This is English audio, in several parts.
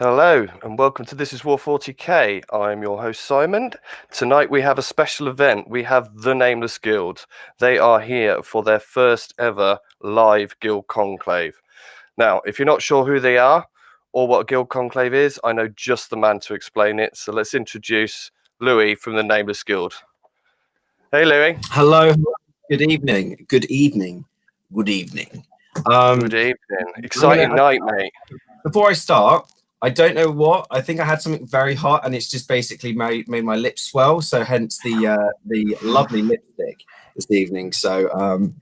Hello and welcome to This Is War40k. I'm your host Simon. Tonight we have a special event. We have the Nameless Guild. They are here for their first ever live Guild Conclave. Now, if you're not sure who they are or what a Guild Conclave is, I know just the man to explain it. So let's introduce Louis from the Nameless Guild. Hey Louis. Hello. Good evening. Good evening. Good evening. Good evening. Exciting night, mate. Before I start, I don't know what. I think I had something very hot, and it's just basically made my lips swell. So hence the lovely lipstick this evening. So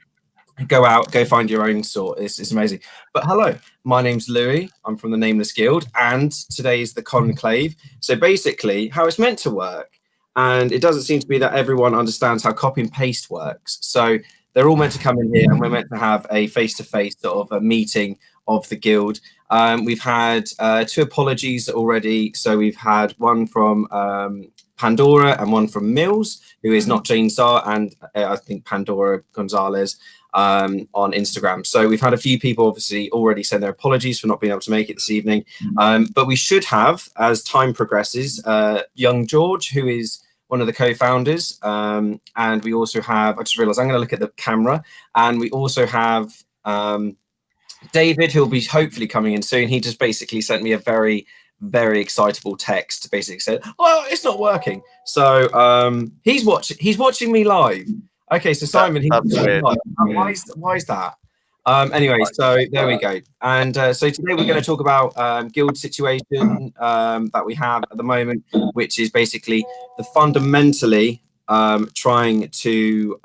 go find your own sort. It's amazing. But hello, my name's Louis. I'm from the Nameless Guild, and today is the Conclave. So basically, how it's meant to work, and it doesn't seem to be that everyone understands how copy and paste works. So they're all meant to come in here, and we're meant to have a face-to-face sort of a meeting of the guild. We've had 2 apologies already. So we've had one from Pandora and one from Mills, who is not Jane Sar, and I think Pandora Gonzalez on Instagram. So we've had a few people obviously already send their apologies for not being able to make it this evening. But we should have, as time progresses, young George, who is one of the co-founders. And we also have, I just realized I'm going to look at the camera, and we also have David, who'll be hopefully coming in soon. He just basically sent me a very, very excitable text. Basically said, "Oh, it's not working." So he's watching me live. Okay, so Simon, that's weird. Why is that? Anyway, so there we go. And so today we're going to talk about guild situation that we have at the moment, which is basically the fundamentally trying to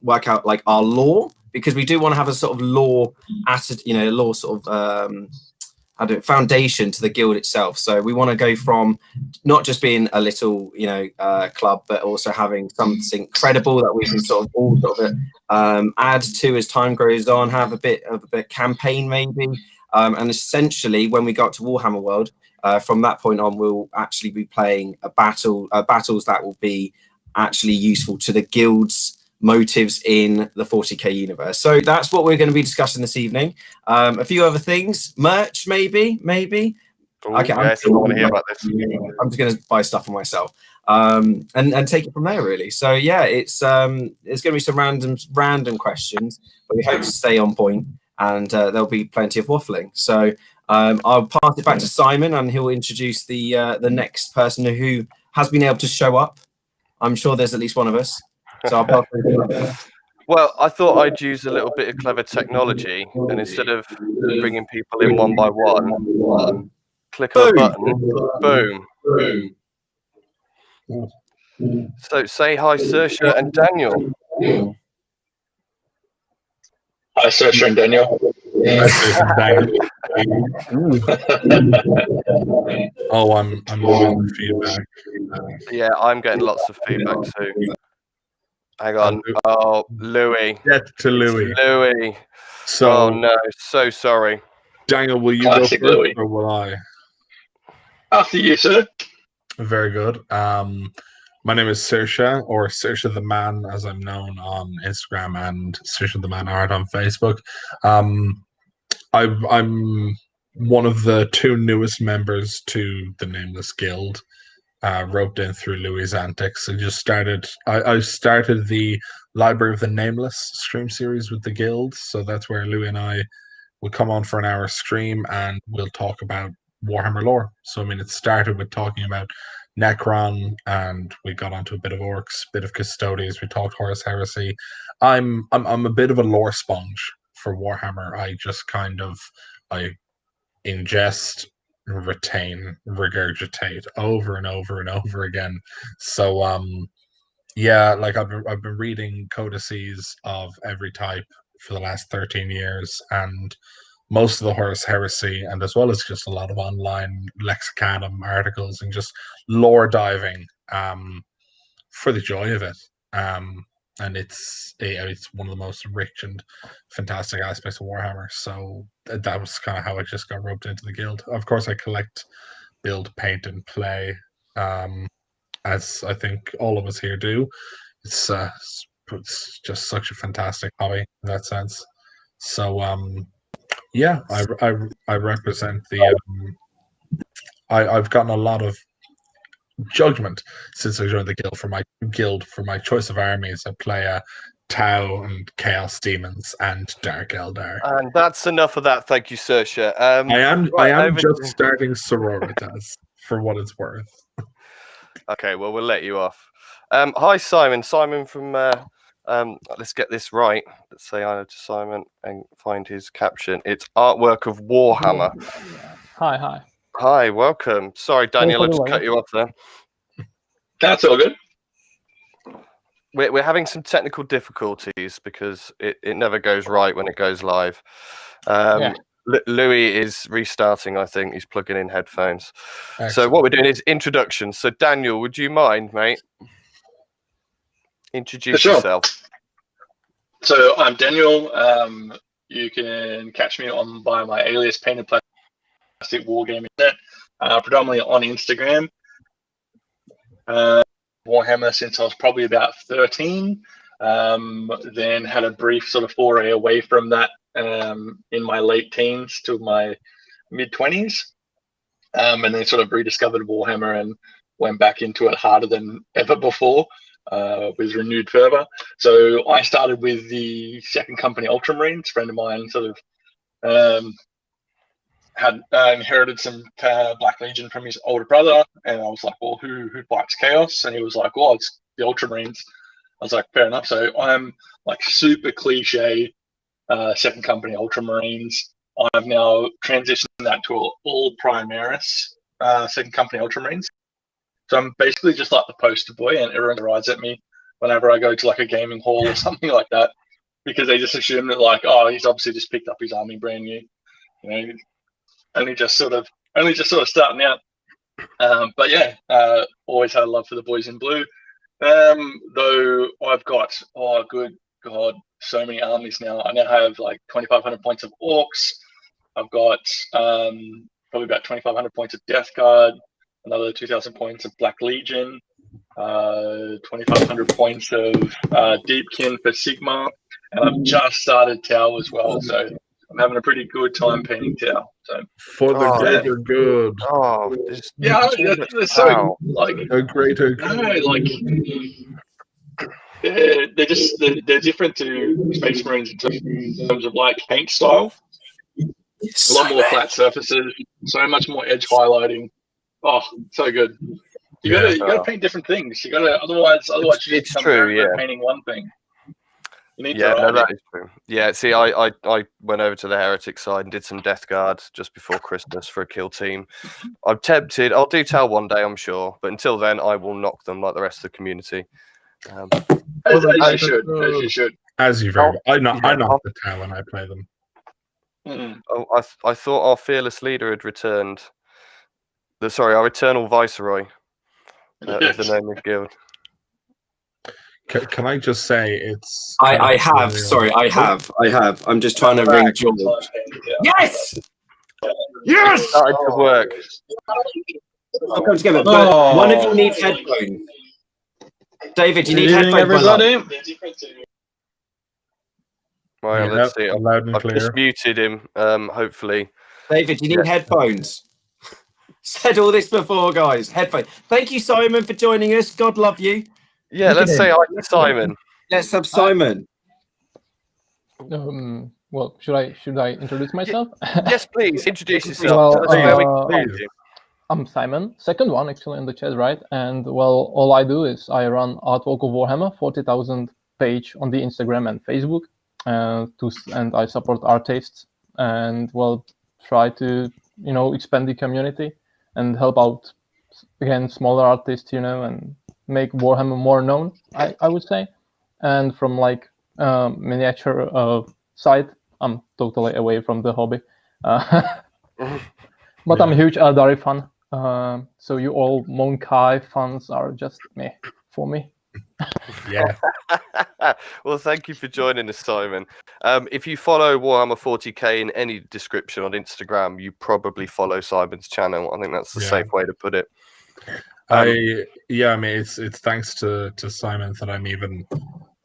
work out like our lore. Because we do want to have a sort of lore asset, lore sort of foundation to the guild itself. So we want to go from not just being a little, club, but also having something credible that we can sort of all sort of add to as time goes on. Have a bit of a campaign maybe, and essentially when we got to Warhammer World, from that point on, we'll actually be playing battles that will be actually useful to the guild's motives in the 40k universe. So that's what we're going to be discussing this evening. A few other things, merch maybe. Ooh, Okay, yes, I want to hear about this. I'm just going to buy stuff for myself and take it from there really. So yeah, it's going to be some random questions, but we hope to stay on point, and there'll be plenty of waffling. So I'll pass it back to Simon, and he'll introduce the next person who has been able to show up. I'm sure there's at least one of us. So well, I thought I'd use a little bit of clever technology, and instead of bringing people in one by one, click on a button, boom. So say hi, Saoirse and Daniel. Hi, Saoirse and Daniel. Oh, I'm loving the feedback. Yeah, I'm getting lots of feedback too. Hang on. Oh, Louis. Get to Louis. Louis. So, oh no, so sorry. Daniel, will you Classic go first, Louis. or will I? After you, sir. Very good. My name is Saoirse, or Saoirse the Man, as I'm known on Instagram, and Saoirse the Man Art on Facebook. I'm one of the 2 newest members to the Nameless Guild. Roped in through Louis' antics. I started the Library of the Nameless stream series with the guild, so that's where Louis and I will come on for an hour stream, and we'll talk about Warhammer lore. So I mean, it started with talking about Necron, and we got onto a bit of orcs, bit of custodians. We talked Horus Heresy. I'm a bit of a lore sponge for Warhammer. I just I ingest, retain, regurgitate over and over and over again. So yeah, like I've been reading codices of every type for the last 13 years, and most of the Horus Heresy, and as well as just a lot of online lexicanum articles and just lore diving for the joy of it. And it's one of the most rich and fantastic aspects of Warhammer. So that was kind of how I just got roped into the guild. Of course, I collect, build, paint, and play, as I think all of us here do. It's just such a fantastic hobby in that sense. So yeah, I represent the I've gotten a lot of judgment since I joined the guild for my choice of armies. I play Tau and Chaos Demons and Dark Eldar. And that's enough of that. Thank you, Saoirse. I am just starting Sororitas for what it's worth. Okay, well, we'll let you off. Hi, Simon. Simon from. Let's get this right. Let's say hi to Simon and find his caption. It's Artwork of Warhammer. Hi. Hi, welcome. Sorry, Daniel, I just cut you off there. That's all good. We're having some technical difficulties because it never goes right when it goes live. Louis is restarting, I think. He's plugging in headphones. Excellent. So what we're doing is introductions. So Daniel, would you mind, mate? Introduce yourself. So I'm Daniel. You can catch me by my alias Painted Plastic Wargaming Net, predominantly on Instagram. Warhammer since I was probably about 13. Then had a brief sort of foray away from that in my late teens to my mid 20s, and then sort of rediscovered Warhammer and went back into it harder than ever before, with renewed fervor. So I started with the Second Company Ultramarines. A friend of mine sort of had inherited some Black Legion from his older brother, and I was like, well, who fights Chaos? And he was like, well, it's the Ultramarines. I was like, fair enough. So I'm like super cliche Second Company Ultramarines. I've now transitioned that to all Primaris Second Company Ultramarines. So I'm basically just like the poster boy, and everyone rides at me whenever I go to like a gaming hall or something like that, because they just assume that like, oh, he's obviously just picked up his army brand new, you know, only just sort of starting out. But yeah, always had a love for the boys in blue. Though I've got, oh good God, so many armies now. I now have like 2,500 points of Orcs. I've got probably about 2,500 points of Death Guard, another 2,000 points of Black Legion, 2,500 points of Deepkin for Sigma, and I've just started Tau as well. So I'm having a pretty good time painting Tau. So for the greater good. Oh, yeah, they're so like a greater good. No, like they're different to Space Marines in terms of like paint style. A lot more flat surfaces, so much more edge highlighting. Oh, so good. You gotta paint different things. You gotta otherwise it's true. Yeah, painting one thing. You need that is true. Yeah, see, I went over to the Heretic side and did some Death Guard just before Christmas for a kill team. I'm tempted. I'll do Tau one day, I'm sure, but until then, I will knock them like the rest of the community. As you should. As you very. I knock the Tau when I play them. Oh, I thought our fearless leader had returned. Our eternal viceroy of the Nameless Guild. Can I just say it's? I have. Sorry, I have. I'm just trying to ring George. Yes. Yes. Started to work. I'll come together. But one of you needs headphones. David, you need headphones. Everybody. Right, let's see. Loud and I've clear. just muted him. Hopefully. David, you need headphones. Said all this before, guys. Headphones. Thank you, Simon, for joining us. God love you. Yeah, let's say hi to Simon. Let's have Simon. Well, should I introduce myself? Yes, please. Introduce yourself. I'm Simon, second one actually in the chat, right? And well, all I do is I run Artwork of Warhammer, 40,000 page on the Instagram and Facebook, and I support artists and well, try to expand the community and help out again smaller artists, and make Warhammer more known, I would say. And from like miniature side, I'm totally away from the hobby. But I'm a huge Eldari fan. So you all Monkai fans are just meh for me. Yeah. Well, thank you for joining us, Simon. If you follow Warhammer 40k in any description on Instagram, you probably follow Simon's channel. I think that's the safe way to put it. I mean, it's thanks to Simon that I'm even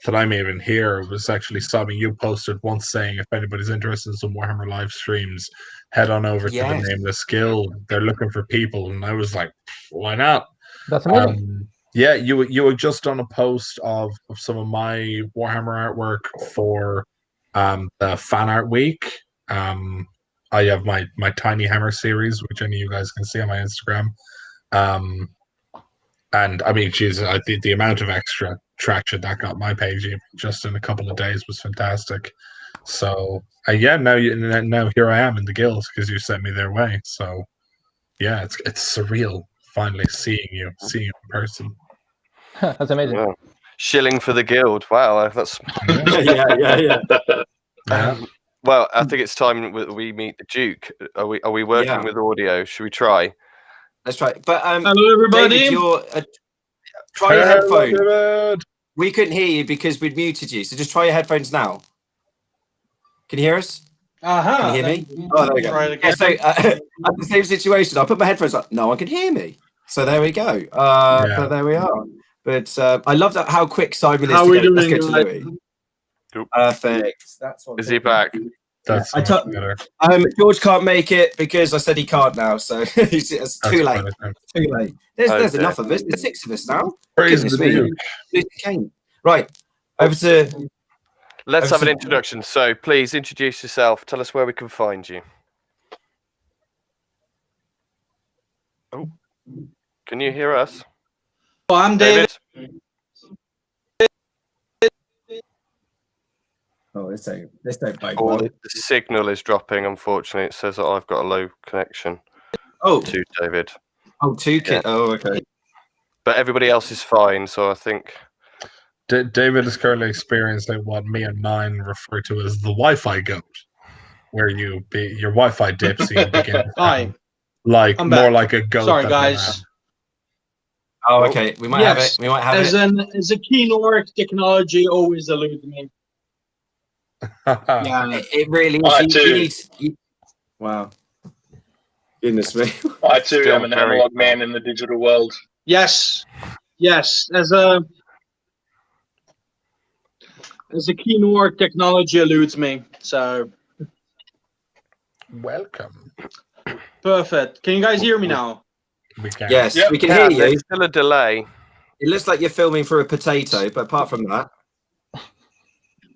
that I'm even here was actually something you posted once saying if anybody's interested in some Warhammer live streams, head on over to the Nameless Guild. They're looking for people, and I was like, why not? That's amazing. Yeah, you had just done a post of some of my Warhammer artwork for the fan art week. I have my Tiny Hammer series, which any of you guys can see on my Instagram. And I mean, geez, I think the amount of extra traction that got my page just in a couple of days was fantastic. So yeah, now here I am in the guild because you sent me their way. So yeah, it's surreal finally seeing you in person. That's amazing. Yeah. Shilling for the guild. Wow, that's yeah. Well, I think it's time we meet the Duke. Are we working with audio? Should we try? Let's try. But hello, everybody. David, try your headphones. We couldn't hear you because we'd muted you. So just try your headphones now. Can you hear us? Can you hear me? Oh, there we go. Try it again. So at the same situation, I put my headphones on. No one can hear me. So there we go. But there we are. But I love that how quick Simon is. How are we doing? Let's go to Louis. Perfect. That's what. Is he back? That's better. George can't make it because I said he can't now, so it's too late. Too late. There's enough of us. There's 6 of us now. Praise the Duke. Right. Over to. Let's have an introduction. So please introduce yourself. Tell us where we can find you. Oh, can you hear us? Oh, I'm David. Oh, this don't bite. Oh, the signal is dropping, unfortunately. It says that I've got a low connection. Oh, to David. Oh, yeah. Oh, okay. But everybody else is fine, so I think. David is currently experiencing what me and mine refer to as the Wi-Fi goat, where your Wi-Fi dips and you begin Hi. Like more like a goat. Sorry, guys. Oh, okay. We might have it. We might have as a keen orc, technology always eludes me. Yeah, it really is. Wow. Goodness me. I too am an analog man in the digital world. Yes. As a keen orc, technology eludes me. So. Welcome. Perfect. Can you guys hear me now? We can. Yes, we can hear you. There's still a delay. It looks like you're filming through a potato, but apart from that.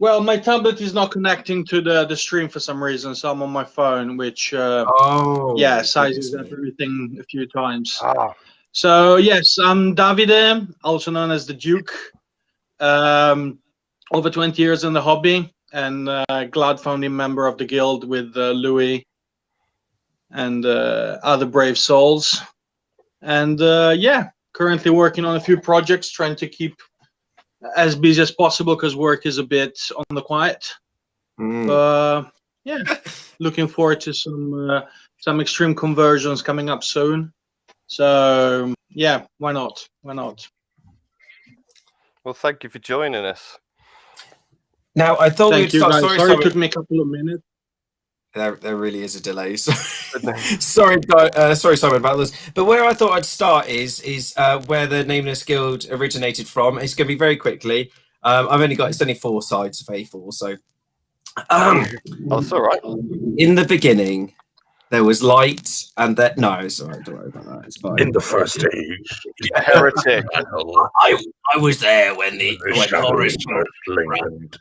Well, my tablet is not connecting to the stream for some reason, so I'm on my phone, which sizes up everything a few times. So yes, I'm Davide, also known as the Duke. Over 20 years in the hobby, and glad founding member of the guild with Louis and other brave souls. And currently working on a few projects, trying to keep as busy as possible because work is a bit on the quiet. Looking forward to some extreme conversions coming up soon. So yeah, why not? Well, thank you for joining us. Now I thought we'd start. Sorry, it took me a couple of minutes. There really is a delay. Sorry, Simon, about this. But where I thought I'd start is where the Nameless Guild originated from. It's going to be very quickly. It's only 4 sides of A4, so. That's all right. In the beginning, there was light, and that it's all right. Don't worry about that. It's fine. In the first age, heretic. I was there when Horus linked.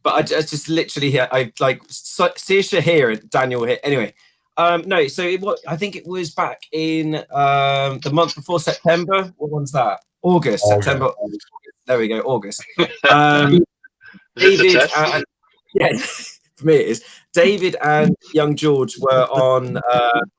But I just literally here, I like Saoirse here and Daniel here. Anyway, I think it was back in the month before September. What one's that? August. September. There we go. August. David, for me it is. David and young George were on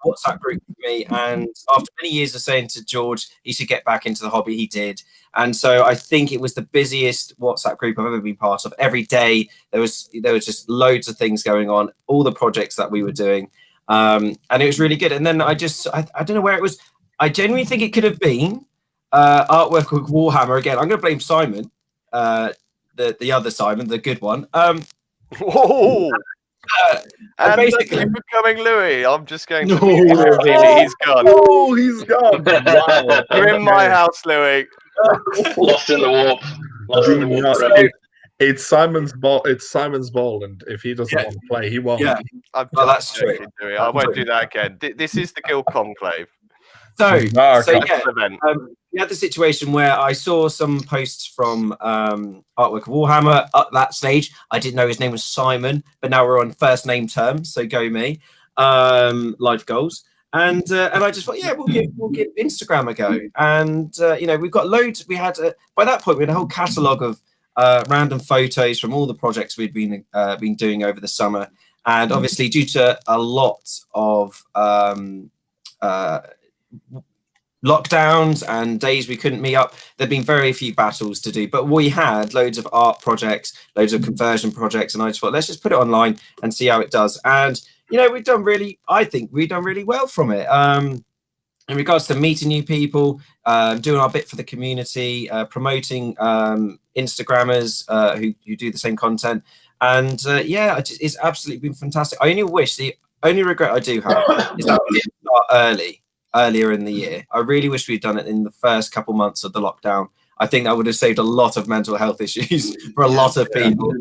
WhatsApp group with me, and after many years of saying to George he should get back into the hobby, he did. And so I think it was the busiest WhatsApp group I've ever been part of. Every day there was just loads of things going on, all the projects that we were doing, and it was really good. And then I don't know where it was. I genuinely think it could have been artwork with Warhammer again. I'm going to blame Simon, the other Simon, the good one. Whoa! And basically becoming Louis. I'm just going to he's gone. Oh, he's gone. Wow. You're in my house, Louis. Lost in the warp. Lost in the wolf forever. It's Simon's ball. It's Simon's ball, and if he doesn't want to play, he won't. Yeah. Well, that's true. I won't do that again. This is the Guild Conclave. So yeah, event. we had the situation where I saw some posts from Artwork of Warhammer. At that stage, I didn't know his name was Simon, but now we're on first name terms, so go me. Life goals. And I just thought, yeah, we'll give Instagram a go. And you know, we've got loads. We had by that point we had a whole catalogue of random photos from all the projects we'd been doing over the summer. And obviously, due to a lot of lockdowns and days we couldn't meet up, there've been very few battles to do. But we had loads of art projects, loads of conversion projects, and I just thought, let's just put it online and see how it does. And you know, I think we've done really well from it. In regards to meeting new people, doing our bit for the community, promoting Instagrammers who do the same content. And yeah, it's absolutely been fantastic. I only wish, the only regret I do have is that we didn't start earlier in the year. I really wish we'd done it in the first couple months of the lockdown. I think that would have saved a lot of mental health issues for a lot of people.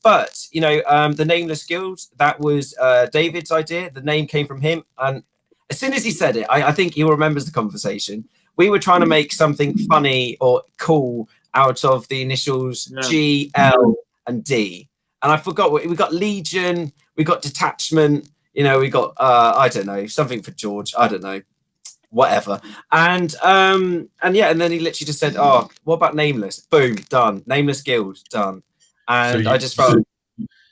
But you know, the Nameless Guild, that was David's idea. The name came from him, and as soon as he said it, I think he remembers the conversation. We were trying to make something funny or cool out of the initials G, L, and D, and I forgot what we got. Legion, we got Detachment. You know, we got I don't know, something for George. I don't know, whatever. And yeah, and then he literally just said, "Oh, what about Nameless?" Boom, done. Nameless Guild, done. And I just felt.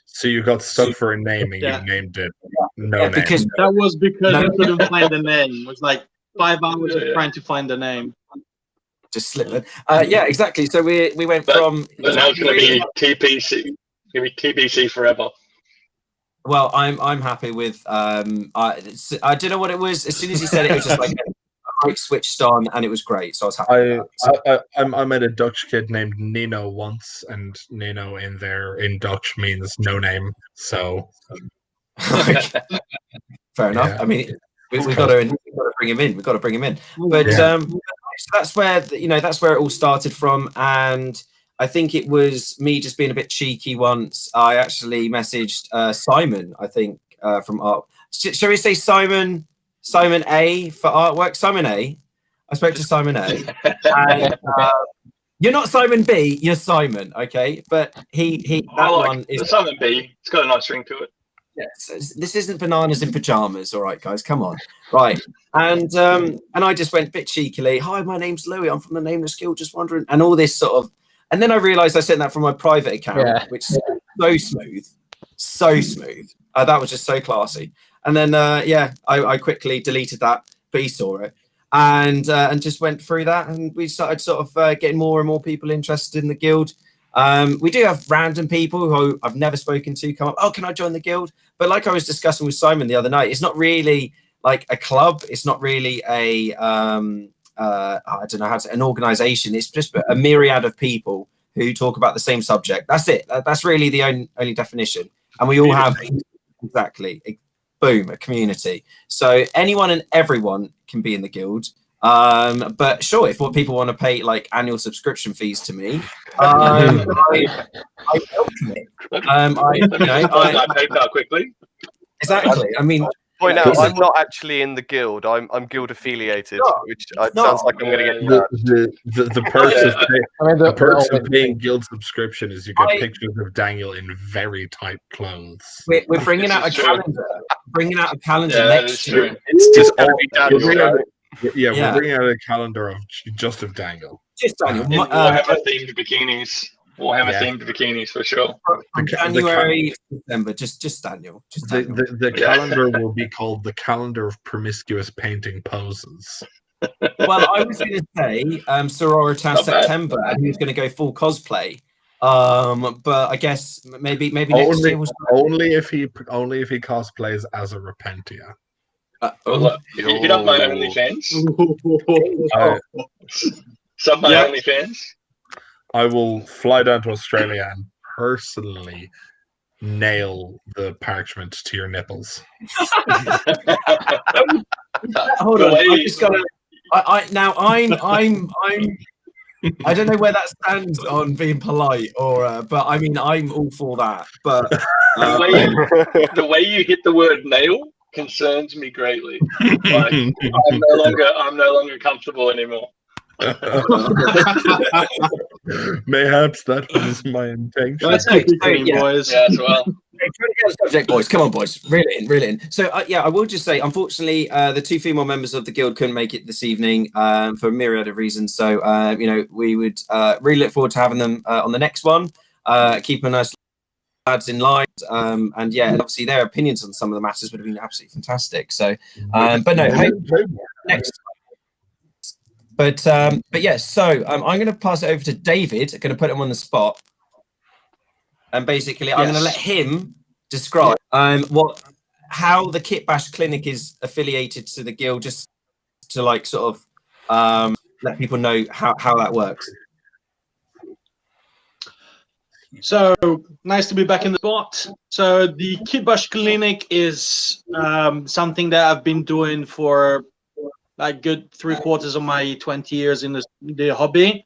So you got stuck for a name and you named it name. Because that was because I couldn't find the name. It was like 5 hours of trying to find the name. Just slip it. Yeah, exactly. So we went from. But now it's going to be TPC. It's going to be TPC forever. Well, I'm happy with. I don't know what it was. As soon as he said it, it was just like I switched on, and it was great. So I was happy. I met a Dutch kid named Nino once, and Nino in Dutch means no name. So fair enough. Yeah. I mean, we've got to bring him in. We've got to bring him in. But so that's where that's where it all started from, and I think it was me just being a bit cheeky once. I actually messaged Simon, I think, from art. Shall we say Simon A for artwork? Simon A. I spoke to Simon A. And, you're not Simon B, you're Simon, okay? But one is Simon B. It's got a nice ring to it. Yes, this isn't bananas in pajamas, all right, guys, come on. Right. And I just went a bit cheekily, "Hi, my name's Louis, I'm from the Nameless Guild, just wondering," and all this sort of. And then I realized I sent that from my private account, which is so smooth. That was just so classy. And then, I quickly deleted that, but he saw it, and just went through that, and we started sort of getting more and more people interested in the guild. We do have random people who I've never spoken to come up. "Oh, can I join the guild?" But like I was discussing with Simon the other night, it's not really like a club. It's not really a I don't know how to, an organization. It's just a myriad of people who talk about the same subject. That's it. That's really the only definition. And we all have exactly, boom, a community. So anyone and everyone can be in the guild. But sure, if what people want to pay like annual subscription fees to me, I welcome it. I paid that quickly. Exactly. I mean. Point out, I'm not actually in the guild. I'm guild affiliated, which sounds like I'm going to get the perks of paying guild subscription is you get pictures of Daniel in very tight clothes. We're bringing out a calendar. Bringing out a calendar next year. It's just going to be Daniel. We're bringing out a calendar of Daniel. Just Daniel. Warhammer themed bikinis. Warhammer themed bikinis for sure. From January to December, just Daniel. The calendar will be called the Calendar of Promiscuous Painting Poses. Well, I was going to say Sororitas September, and he was going to go full cosplay. But I guess maybe next year was only if he cosplays as a Repentia. You don't mind OnlyFans? Some my OnlyFans. I will fly down to Australia and personally nail the parchment to your nipples. Hold on, I just gotta. I'm I don't know where that stands on being polite, or but I mean, I'm all for that. But the way you hit the word nail concerns me greatly. Like, I'm no longer comfortable anymore. Mayhaps that was my intention. That's No, good, boys. Yeah, as well. Trying to get on the subject, boys. Come on, boys. Reel it in, reel it in. So, yeah, I will just say, unfortunately, the 2 female members of the guild couldn't make it this evening for a myriad of reasons. So, you know, we would really look forward to having them on the next one. Keeping us lads in line, and yeah, and obviously their opinions on some of the matters would have been absolutely fantastic. So, but no, next. But yeah, so I'm going to pass it over to David. I'm going to put him on the spot. And basically, I'm going to let him describe how the Kit Bash Clinic is affiliated to the guild, just to like sort of let people know how that works. So nice to be back in the spot. So the Kit Bash Clinic is something that I've been doing for like good 3/4 of my 20 years in the hobby,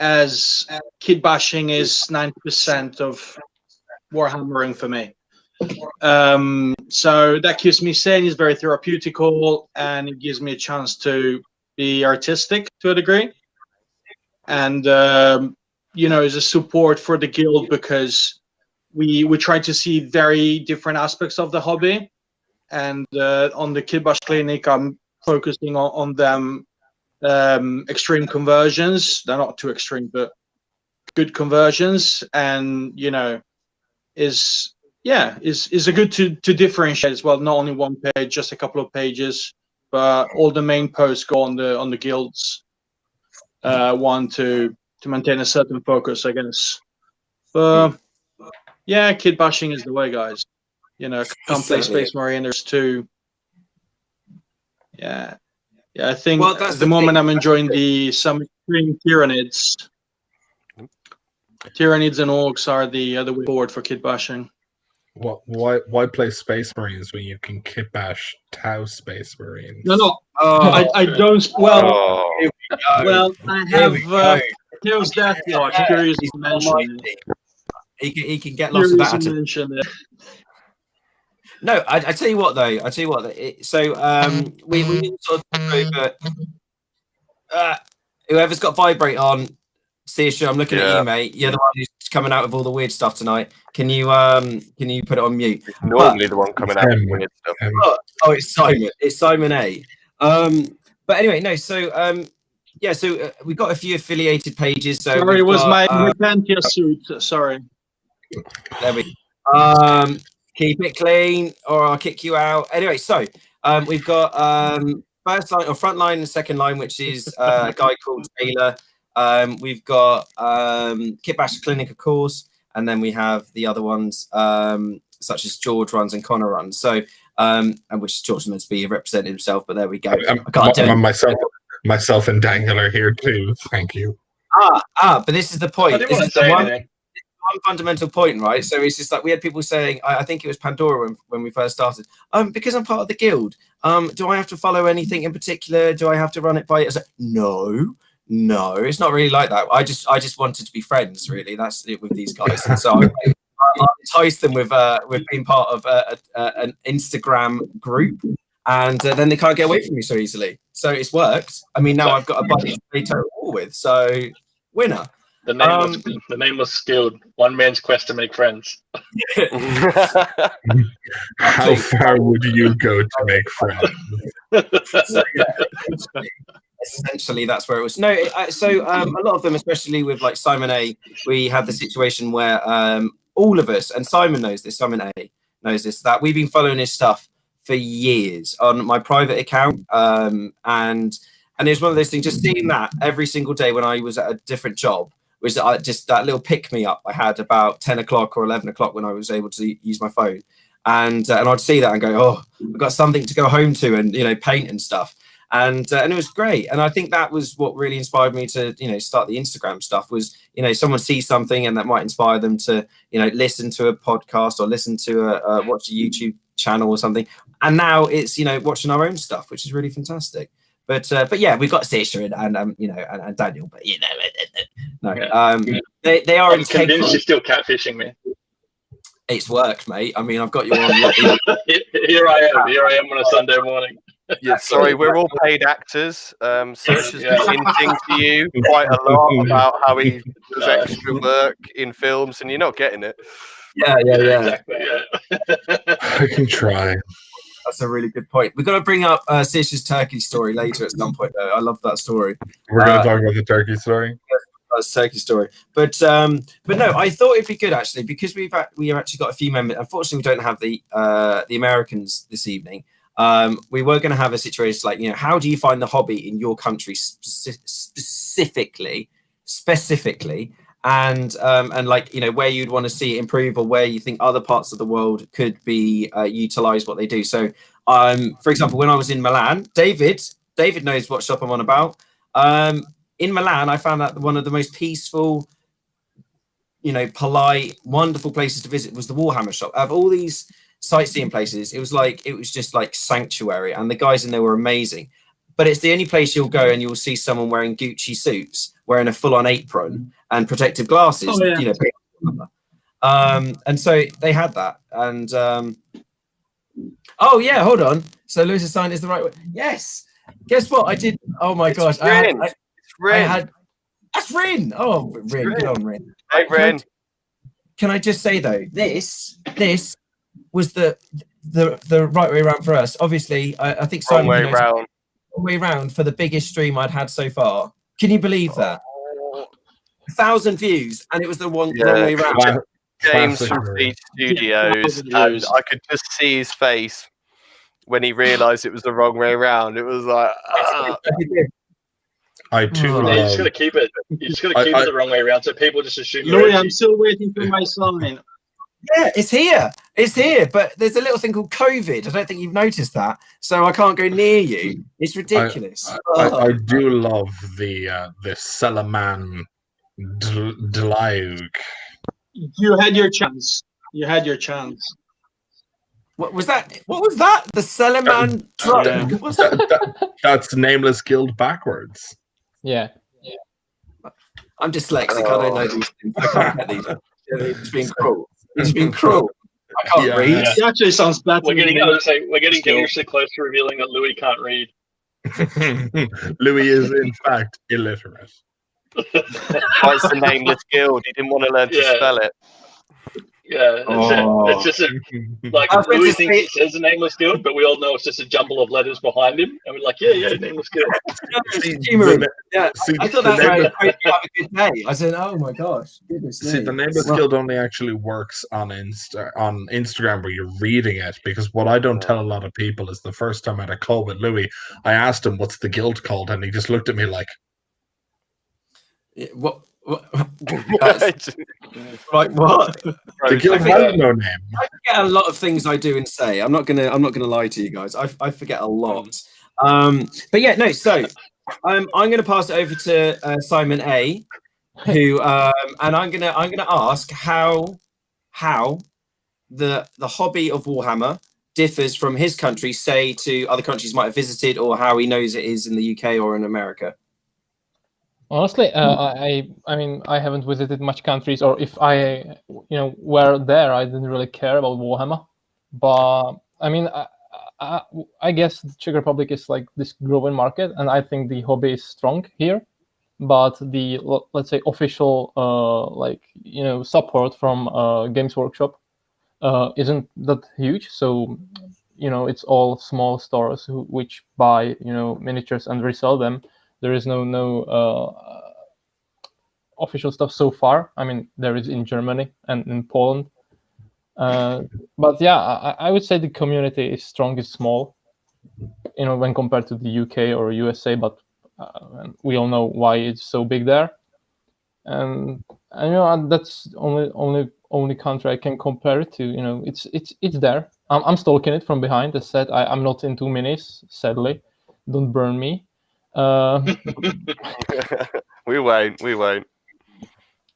as kit bashing is 90% of Warhammering for me. So that keeps me sane, it's very therapeutical, and it gives me a chance to be artistic to a degree. And, you know, as a support for the guild, because we try to see very different aspects of the hobby. And on the Kit Bash Clinic, I'm focusing on them extreme conversions. They're not too extreme, but good conversions. And, you know, is a good to differentiate as well. Not only one page, just a couple of pages, but all the main posts go on the guilds one to maintain a certain focus, I guess. But yeah, kit bashing is the way, guys. You know, can't play Space Marine. There's two. Yeah, I think at the moment I'm enjoying some extreme Tyranids. Tyranids and Orcs are the way forward for kit bashing. Why play Space Marines when you can kit bash Tau Space Marines? No. I don't. Well, I have Tails Deathwatch. Curious to mention. He can get lots of that. No, I tell you what though. We sort of over. Whoever's got vibrate on, Seisha, I'm looking at you, mate. You're the one who's coming out with all the weird stuff tonight. Can you put it on mute? Normally the one coming out with weird stuff. Oh, it's Simon. It's Simon A. But anyway, no. So so we've got a few affiliated pages. So sorry, it was my Pantheon suit. Sorry. There we go. Keep it clean, or I'll kick you out. Anyway, so we've got first line or front line and second line, which is a guy called Taylor. We've got Kit Bash Clinic, of course, and then we have the other ones such as George runs and Connor runs. So, and which George meant to be representing himself, but there we go. I can't do it. Myself and Daniel are here too. Thank you. But this is the point. This is the one fundamental point, right? So it's just like we had people saying, I think it was Pandora when we first started, because I'm part of the guild, do I have to follow anything in particular? Do I have to run it by it? I was like, no, it's not really like that. I just wanted to be friends, really. That's it with these guys. And so I enticed them with being part of an Instagram group, and then they can't get away from me so easily. So it's worked. I mean, now I've got a buddy to play total war with, so winner. The Nameless Guild, one man's quest to make friends. How far would you go to make friends? So, essentially, that's where it was. No, a lot of them, especially with like Simon A, we had the situation where all of us, and Simon knows this, Simon A knows this, that we've been following his stuff for years on my private account, and it's one of those things. Just seeing that every single day when I was at a different job was just that little pick me up I had about 10 o'clock or 11 o'clock when I was able to use my phone, and I'd see that and go, oh, I've got something to go home to, and paint and stuff. And it was great. And I think that was what really inspired me to, start the Instagram stuff was, someone sees something and that might inspire them to, listen to a podcast or listen to watch a YouTube channel or something. And now it's, watching our own stuff, which is really fantastic. But yeah, we've got Saoirse and you know and Daniel. But you know, no, Yeah. they are I'm convinced integral. you're still catfishing me. It's worked, mate. I mean, I've got you on. Here I am on a Sunday morning. Yeah, sorry, we're all paid actors. Search has Yeah. been hinting to you quite a lot about how he does extra work in films, and you're not getting it. Yeah. Exactly. Yeah. I can try. That's a really good point. We've got to bring up Saoirse's turkey story later at some point, though. I love that story. We're going to talk about the turkey story. That's turkey story. But no, I thought it'd be good actually because we have actually got a few members. Unfortunately, we don't have the Americans this evening. We were going to have a situation like, you know, how do you find the hobby in your country specifically, and like, you know, where you'd want to see it improve or where you think other parts of the world could be utilize what they do. So, for example, when I was in Milan, David knows what shop I'm on about. In Milan, I found that one of the most peaceful, you know, polite, wonderful places to visit was the Warhammer shop. Out of all these sightseeing places, it was just like sanctuary, and the guys in there were amazing. But it's the only place you'll go and you'll see someone wearing Gucci suits, wearing a full-on apron and protective glasses. Oh, yeah. You know, and so they had that. And oh yeah, hold on. So Lewis's sign is the right way. Yes. Guess what? I did. Oh my gosh. That's Rin. Oh, Rin. Good on Rin. Hey, Rin. Can I just say though, this was the right way around for us. Obviously, I think Simon Wrong way round. Wrong way round for the biggest stream I'd had so far. Can you believe that? 1,000 views, and it was the wrong way round. James from Feed Studios, and I could just see his face when he realised it was the wrong way around. It was like, I too You just got to keep it. You just got to keep it the wrong way around, so people just assume. Louis, I'm still waiting for my sign. Yeah, it's here. It's here, but there's a little thing called COVID. I don't think you've noticed that, so I can't go near you. It's ridiculous. I do love the Salaman Delaug. You had your chance. You had your chance. What was that? What was that? The Salaman drug? What's that? That's Nameless Guild backwards. Yeah. I'm dyslexic. I don't know these things. I can't get these. It's been cruel. It's been cruel. I can't read. It actually sounds better. We're getting dangerously close to revealing that Louis can't read. Louis is in fact illiterate. what's the Nameless Guild? He didn't want to learn to spell it. Yeah, it's just like Louis thinks it says the Nameless Guild, but we all know it's just a jumble of letters behind him, and we're like, yeah, Nameless Guild. I thought that was have a good day. I said, oh my gosh, goodness me. See, the Nameless Guild only actually works on Instagram where you're reading it, because what I don't tell a lot of people is the first time I had a call with Louis, I asked him what's the guild called, and he just looked at me like, what? Like what? The guild has no name. I forget a lot of things I do and say. I'm not gonna lie to you guys. I forget a lot. But yeah, no. So I'm gonna pass it over to Simon A, who and I'm gonna ask how the hobby of Warhammer differs from his country, say, to other countries he might have visited, or how he knows it is in the UK or in America. Honestly, I mean, I haven't visited much countries, or if I, were there, I didn't really care about Warhammer. But I mean, I guess the Czech Republic is like this growing market, and I think the hobby is strong here. But the, let's say, official, support from Games Workshop isn't that huge. So, it's all small stores which buy, miniatures and resell them. There is no official stuff so far. I mean, there is in Germany and in Poland. But yeah, I would say the community is strong, is small, when compared to the UK or USA. But we all know why it's so big there. And that's only country I can compare it to. It's there. I'm stalking it from behind. As said, I'm not into minis, sadly. Don't burn me. We won't.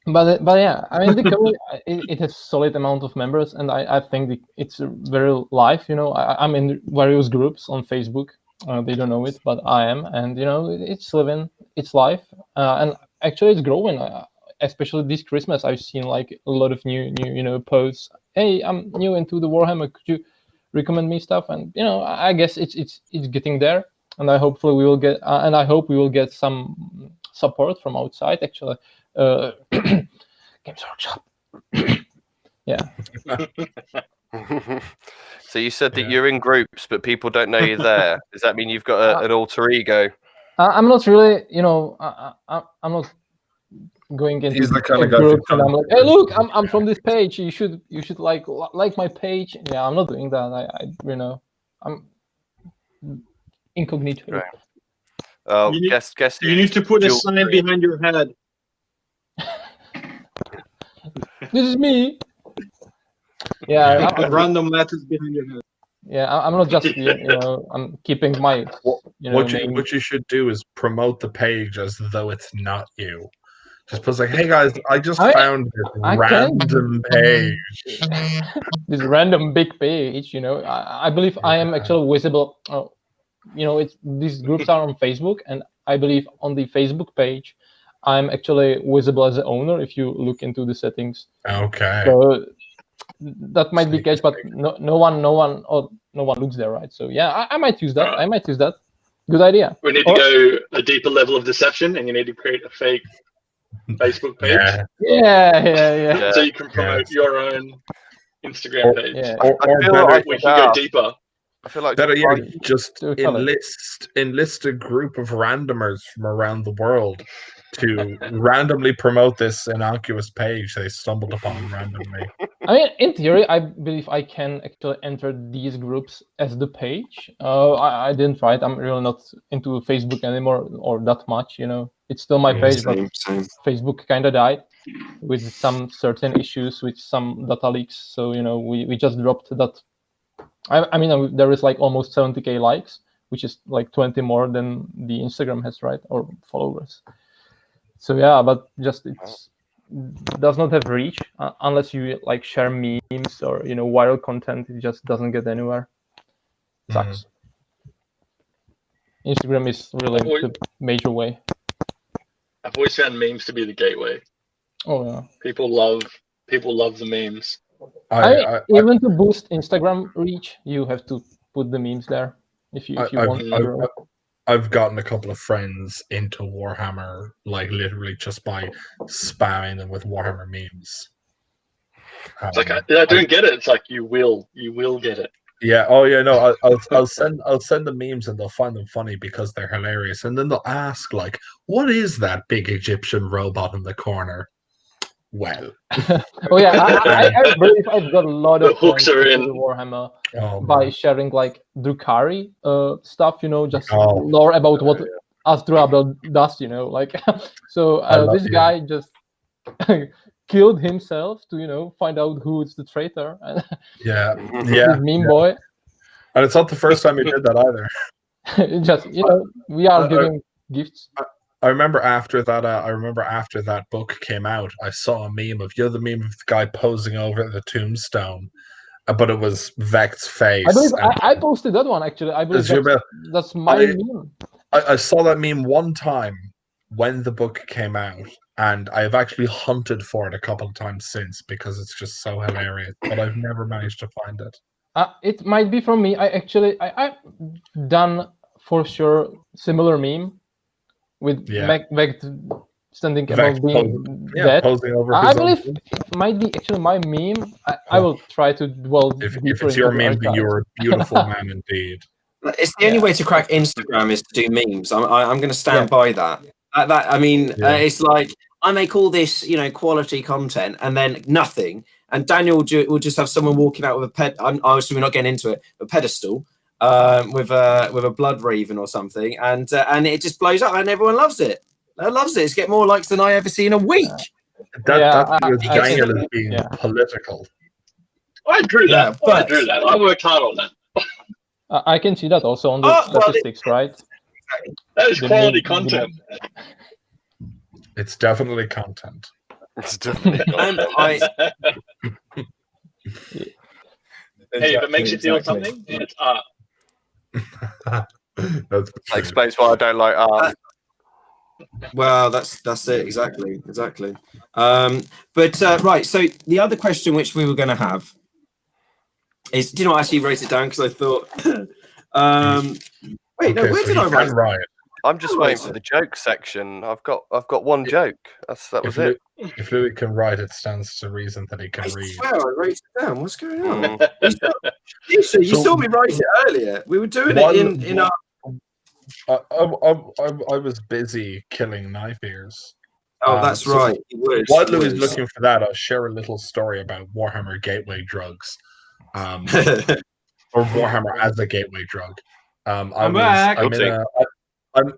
But yeah, I mean, the community, it has solid amount of members, and I think it's very live. I'm in various groups on Facebook, They don't know it, but I am, and it's living its life, and actually it's growing. Especially this Christmas, I've seen like a lot of new posts. Hey, I'm new into the Warhammer. Could you recommend me stuff? And I guess it's getting there, and I hope we will get some support from outside. Actually, Games Workshop. Yeah. So you said that you're in groups, but people don't know you're there. Does that mean you've got an alter ego? I'm not really, I'm not going into He's the kind of guy groups and I'm like, hey, look, I'm from this page. You should like my page. Yeah, I'm not doing that. I'm incognito. Right. Oh, guess. You need to put a sign behind your head. This is me. Yeah, Random letters behind your head. Yeah, I'm not just I'm keeping my what you should do is promote the page as though it's not you. Just put like, hey guys, I just found this random page. This random big page. I believe I am actually visible. These groups are on Facebook, and I believe on the Facebook page I'm actually visible as the owner if you look into the settings. Okay. So that might be the case, but no one looks there, right? So yeah, I might use that. I might use that. Good idea. We need to go a deeper level of deception, and you need to create a fake Facebook page. Yeah. So you can promote your own Instagram page. Yeah. We can go deeper. I feel like better just enlist a group of randomers from around the world to randomly promote this innocuous page they stumbled upon randomly. I mean, in theory, I believe I can actually enter these groups as the page. I didn't try it. I'm really not into Facebook anymore or that much. It's still my page, but Facebook kind of died with some certain issues with some data leaks. So we just dropped that. I mean, there is like almost 70,000 likes, which is like 20 more than the Instagram has, right? Or followers. So yeah, but just it does not have reach unless you like share memes or viral content. It just doesn't get anywhere. Sucks. Instagram is really the major way. I've always found memes to be the gateway. Oh yeah. People love the memes. Even to boost Instagram reach, you have to put the memes there if you want. I've gotten a couple of friends into Warhammer, like literally just by spamming them with Warhammer memes. It's like I don't get it. It's like you will get it. Yeah. Oh yeah. No. I'll send the memes and they'll find them funny because they're hilarious, and then they'll ask like, "What is that big Egyptian robot in the corner?" Well. Oh yeah, I believe I've got a lot of hooks are in Warhammer by sharing like Drukhari stuff, just Oh. lore about what Asdrubal does, like. So this guy just killed himself to find out who is the traitor. Yeah. This meme boy. And it's not the first time he did that either. Just we are giving gifts. I remember after that book came out, I saw a meme of the meme of the guy posing over the tombstone, but it was Vect's face. I believe I posted that one actually. I believe that's my meme. I saw that meme one time when the book came out, and I have actually hunted for it a couple of times since because it's just so hilarious. But I've never managed to find it. It might be from me. I've done for sure similar meme. With Vect standing above being dead. Posing over I believe it might be actually my meme. I will try to dwell if it's your meme, then you're a beautiful man indeed. It's the only way to crack Instagram is to do memes. I'm going to stand by that. It's like I make all this, quality content and then nothing. And Daniel will just have someone walking out with a obviously we're not getting into it, a pedestal. With a blood raven or something, and it just blows up, and everyone loves it. It's getting more likes than I ever see in a week. That's because Daniel is being political. I drew that. I worked hard on that. I can see that also on the statistics, right? That is quality content. It's definitely content. It's definitely content. Hey, if it makes you feel something, it's art. That's That explains why I don't like art. Well, that's it exactly. Right. So the other question which we were going to have is, do you know, I actually wrote it down because I thought. Wait, no. Where so did you I write can write? I'm just Oh, waiting right. for the joke section. I've got one joke. That was it. If Louis can write, it stands to reason that he can I read. swear I wrote it down. What's going on? Mm. You So- saw me write it earlier. We were doing One- it in our. I was busy killing knife ears. Oh, that's so right. It was, While it Louis is was. looking for that, I'll share a little story about Warhammer gateway drugs, or Warhammer as a gateway drug. I'm back.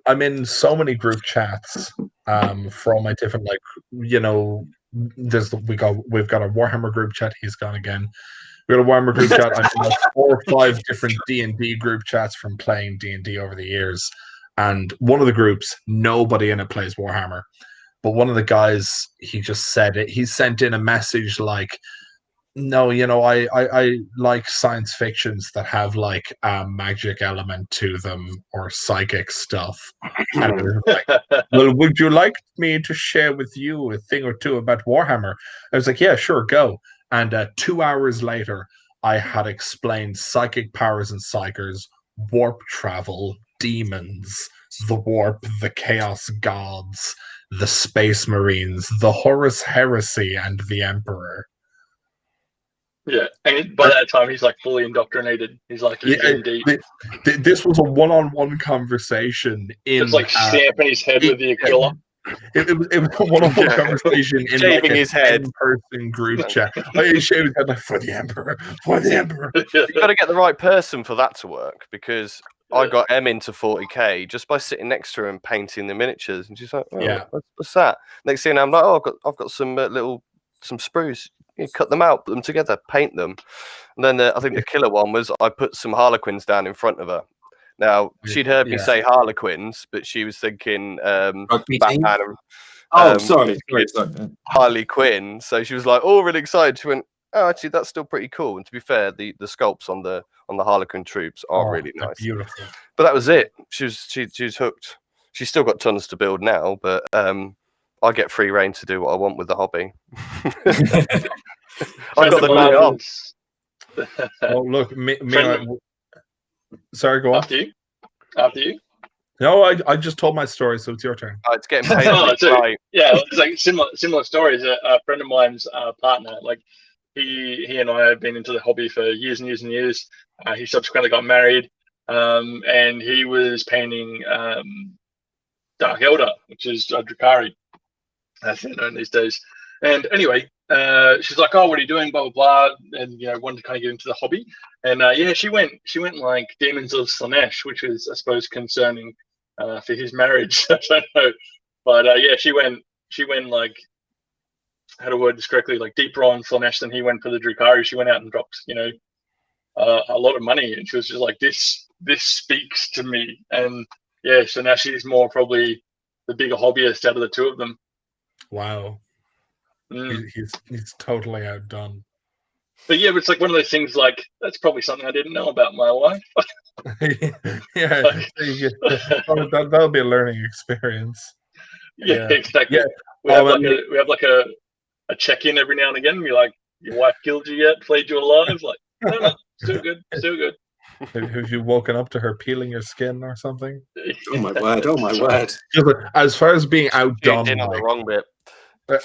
I'm in so many group chats from all my different, like, you know, we've got a Warhammer group chat. He's gone again. We got a Warhammer group chat. I'm in like 4 or 5 different D&D group chats from playing D&D over the years. And one of the groups, nobody in it plays Warhammer. But one of the guys, he just said it. He sent in a message like, no, you know, I like science fictions that have like a magic element to them or psychic stuff. And I was like, well, would you like me to share with you a thing or two about Warhammer? I was like, yeah, sure, go. And 2 hours later, I had explained psychic powers and psychers, warp travel, demons, the warp, the chaos gods, the space marines, the Horus heresy, and the emperor. Yeah, and by that time he's like fully indoctrinated. He's like in deep. This was a one-on-one conversation in Just like stamping his head with the Aquila. It was a one-on-one conversation in Shaving like his head. 10-person group chat. I shaved his head like, for the emperor, for the emperor. You've got to get the right person for that to work, because I got Em into 40k just by sitting next to her and painting the miniatures, and she's like, "Oh, Yeah. what's that?" Next thing I'm like, "Oh, I've got some some sprues. You cut them out, put them together, paint them." And then I think the killer one was I put some harlequins down in front of her. Now she'd heard me say harlequins, but she was thinking Batman and sorry. Harley Quinn. So she was like, "Oh, really excited." She went, "Oh, actually, that's still pretty cool." And to be fair, the sculpts on the Harlequin troops are really nice. Beautiful. But that was it. She was hooked. She's still got tons to build now, but I get free reign to do what I want with the hobby. I got the night off. Oh, look, sorry, go on. After you. No, I just told my story, so it's your turn. Oh, it's getting paid. Yeah, it's like similar stories. A friend of mine's partner, like he and I have been into the hobby for years and years and years. He subsequently got married, and he was painting Dark Elder, which is Drukhari, as they're known these days. And anyway, she's like, "Oh, what are you doing?" Blah blah blah, and wanted to kind of get into the hobby. And she went like Demons of Slanesh, which is, I suppose, concerning for his marriage. I don't know, but she went like, how to word this correctly, like deeper on Slanesh than he went for the Drukhari. She went out and dropped, a lot of money, and she was just like, this speaks to me. And yeah, so now she's more probably the bigger hobbyist out of the two of them. Wow. He's totally outdone. But yeah, it's like one of those things, like, that's probably something I didn't know about my wife. Yeah, that'll be a learning experience. Yeah, exactly. Yeah. We have like a check-in every now and again. We're like, "Your wife killed you yet? Flayed you alive?" Like, no, still good. Have you woken up to her peeling your skin or something? Oh my word! As far as being outdone, in on the wrong bit.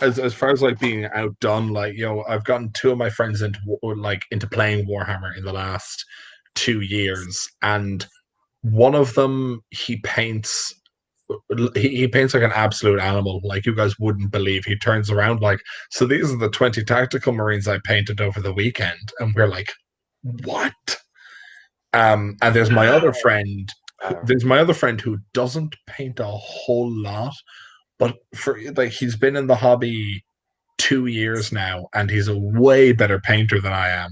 As far as like being outdone, like, I've gotten 2 of my friends into playing Warhammer in the last 2 years, and one of them, he paints like an absolute animal, like you guys wouldn't believe. He turns around like, "So these are the 20 tactical marines I painted over the weekend," and we're like, "What?" And there's my other friend. Who doesn't paint a whole lot, but he's been in the hobby 2 years now, and he's a way better painter than I am.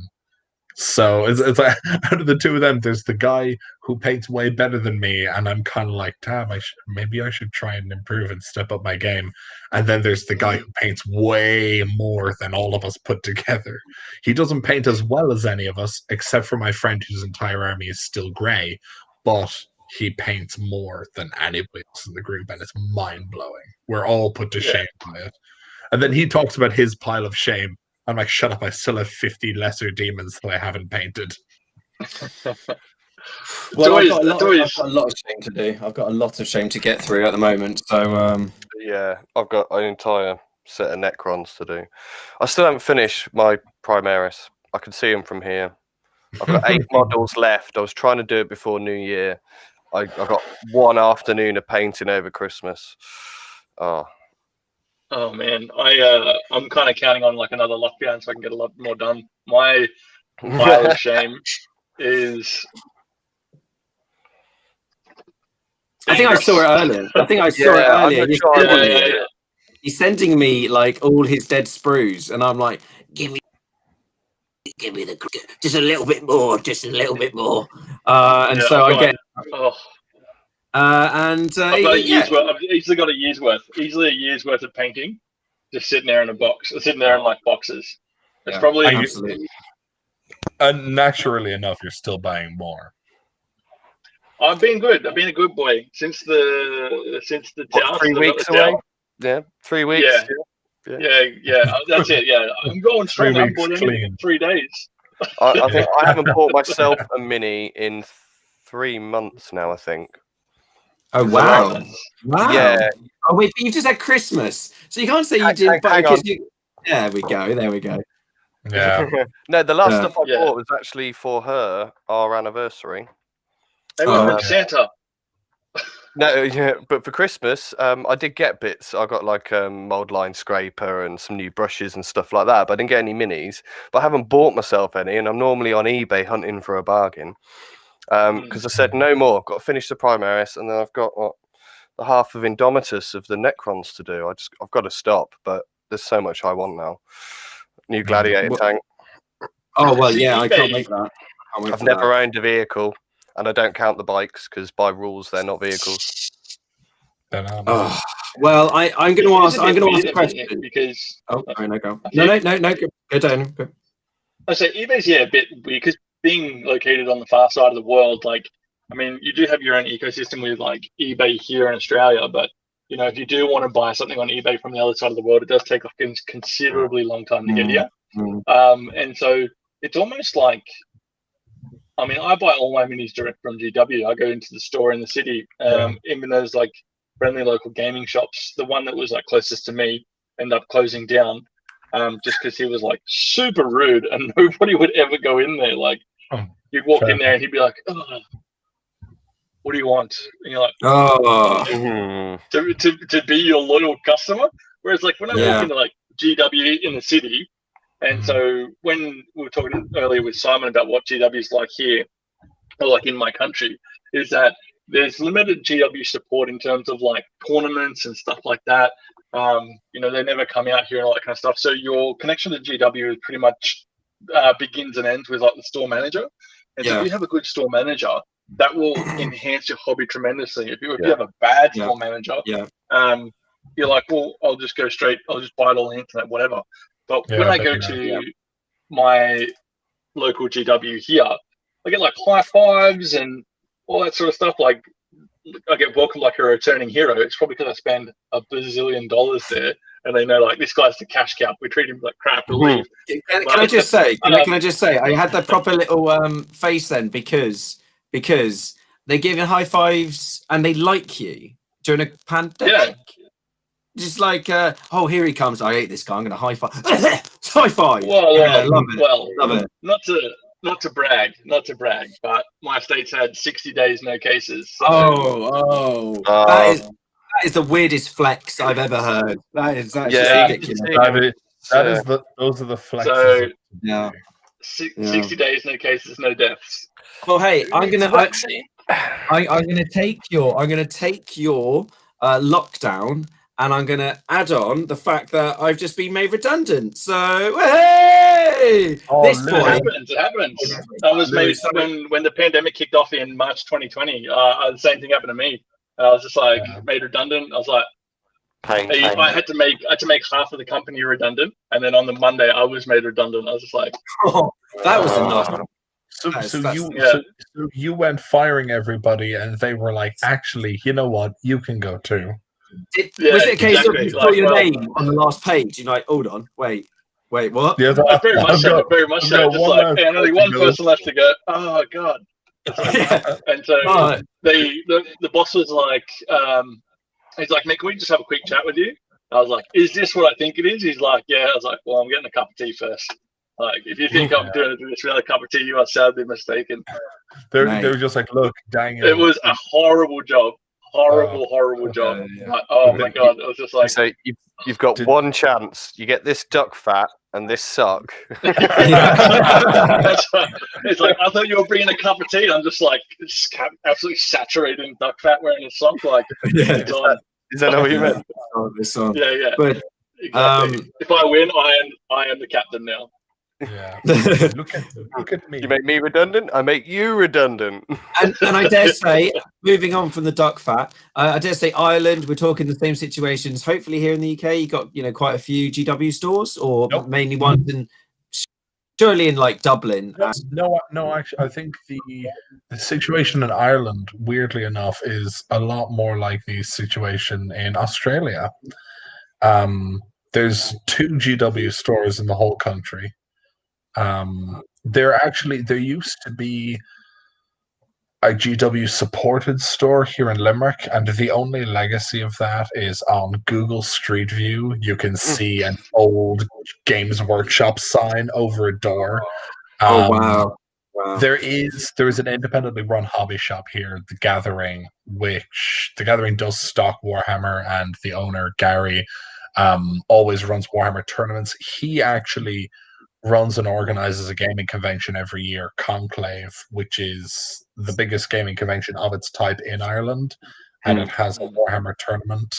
So it's like, out of the 2 of them, there's the guy who paints way better than me, and I'm kind of like, damn, maybe I should try and improve and step up my game. And then there's the guy who paints way more than all of us put together. He doesn't paint as well as any of us, except for my friend whose entire army is still grey, but he paints more than anybody else in the group, and it's mind-blowing. We're all put to shame by it. And then he talks about his pile of shame. I'm like, shut up, I still have 50 lesser demons that I haven't painted. Well, I've got a lot of shame to do. I've got a lot of shame to get through at the moment. So yeah, I've got an entire set of Necrons to do. I still haven't finished my Primaris. I can see them from here. I've got 8 models left. I was trying to do it before New Year. I got one afternoon of painting over Christmas. Oh man, I'm kind of counting on like another lockdown so I can get a lot more done. My pile of shame is. I think I saw it earlier. He's sending me like all his dead sprues, and I'm like, give me the just a little bit more. And so I get. I've easily got a year's worth. Easily a year's worth of painting, just sitting there in a box, sitting there in like boxes. It's probably absolutely. And naturally enough, you're still buying more. I've been good. I've been a good boy since the tower. 3 weeks away. Yeah, 3 weeks. Yeah. That's it. Yeah, I'm going strong. I'm bought in 3 days. I think I haven't bought myself a mini in 3 months now. I think. Oh wow! Wow. Yeah. Oh wait, but you just had Christmas, so you can't say you didn't. There we go. There we go. Yeah. No, the last stuff I bought was actually for our anniversary. They were from Santa. No, yeah, but for Christmas, I did get bits. I got like mold line scraper and some new brushes and stuff like that. But I didn't get any minis. But I haven't bought myself any, and I'm normally on eBay hunting for a bargain. Because I said no more. I've got to finish the Primaris, and then I've got the half of Indomitus of the Necrons to do. I've got to stop. But there's so much I want now. New Gladiator tank. Oh well, yeah, I can't make that. I've never owned a vehicle. And I don't count the bikes because by rules they're not vehicles. Well, I'm going to ask a question because go. No, go down. Go. I say eBay's a bit weird because being located on the far side of the world, like I mean, you do have your own ecosystem with like eBay here in Australia, but you know, if you do want to buy something on eBay from the other side of the world, it does take like a considerably long time to get here. And so it's almost like. I mean, I buy all my minis direct from GW. I go into the store in the city, even those like friendly local gaming shops. The one that was like closest to me ended up closing down, just because he was like super rude and nobody would ever go in there. Like you'd walk in there and he'd be like, "Oh, what do you want?" And you're like, to be your loyal customer. Whereas like when I walk into like GW in the city. And so when we were talking earlier with Simon about what GW is like here, or like in my country, is that there's limited GW support in terms of like tournaments and stuff like that. You know, they never come out here and all that kind of stuff. So your connection to GW is pretty much begins and ends with like the store manager. And so if you have a good store manager, that will enhance your hobby tremendously. If you have a bad store manager, you're like, well, I'll just go straight, I'll just buy it all on the internet, whatever. But when I go to my local GW here, I get like high fives and all that sort of stuff. Like I get welcomed like a returning hero. It's probably because I spend $1 bazillion there, and they know like this guy's the cash cow. We treat him like crap. We'll leave. Can I just say? Can I just say? I had that proper little face then because they give you high fives and they like you during a pandemic. Yeah. Just like, oh, here he comes. I hate this guy. I'm going to high five. High five. Well, love it. Not to brag, but my state's had 60 days, no cases. So. That is the weirdest flex I've ever heard. That's ridiculous. Those are the flexes. So, 60 days, no cases, no deaths. Well, hey, I'm gonna take your lockdown. And I'm going to add on the fact that I've just been made redundant. So, hey! It happens. I was made when the pandemic kicked off in March 2020. The same thing happened to me. I was just like made redundant. I was like, I had to make half of the company redundant, and then on the Monday I was made redundant. I was just like, that was a nice one. So you went firing everybody, and they were like, actually, you know what? You can go too. Was it a case of you saw your name on the last page? You're like, hold on, wait, what? Yeah, very much so. Very much so. Just like, and only one person left to go. Oh god. And so the boss was like, he's like, Nick, can we just have a quick chat with you? I was like, is this what I think it is? He's like, yeah. I was like, well, I'm getting a cup of tea first. Like, if you think I'm doing this without a cup of tea, you are sadly mistaken. They were just like, look, dang it. It was a horrible job. Horrible job. Yeah. Like, oh my god. It was just like, so you've got one chance. You get this duck fat and this sock. It's like, I thought you were bringing a cup of tea. I'm just like, absolutely saturated in duck fat wearing a sock. Like, Is that what you meant? Yeah. But exactly. If I win, I am the captain now. Yeah. Look at me. You make me redundant, I make you redundant. and I dare say, moving on from the duck fat, I dare say Ireland, we're talking the same situations. Hopefully here in the UK, you got quite a few GW stores, or mainly ones in surely in like Dublin. No, actually, I think the situation in Ireland, weirdly enough, is a lot more like the situation in Australia. There's 2 GW stores in the whole country. There used to be a GW supported store here in Limerick, and the only legacy of that is on Google Street View. You can see an old Games Workshop sign over a door. Wow. There is an independently run hobby shop here, The Gathering, which The Gathering does stock Warhammer, and the owner, Gary, always runs Warhammer tournaments. He actually runs and organizes a gaming convention every year, Conclave, which is the biggest gaming convention of its type in Ireland, and it has a Warhammer tournament.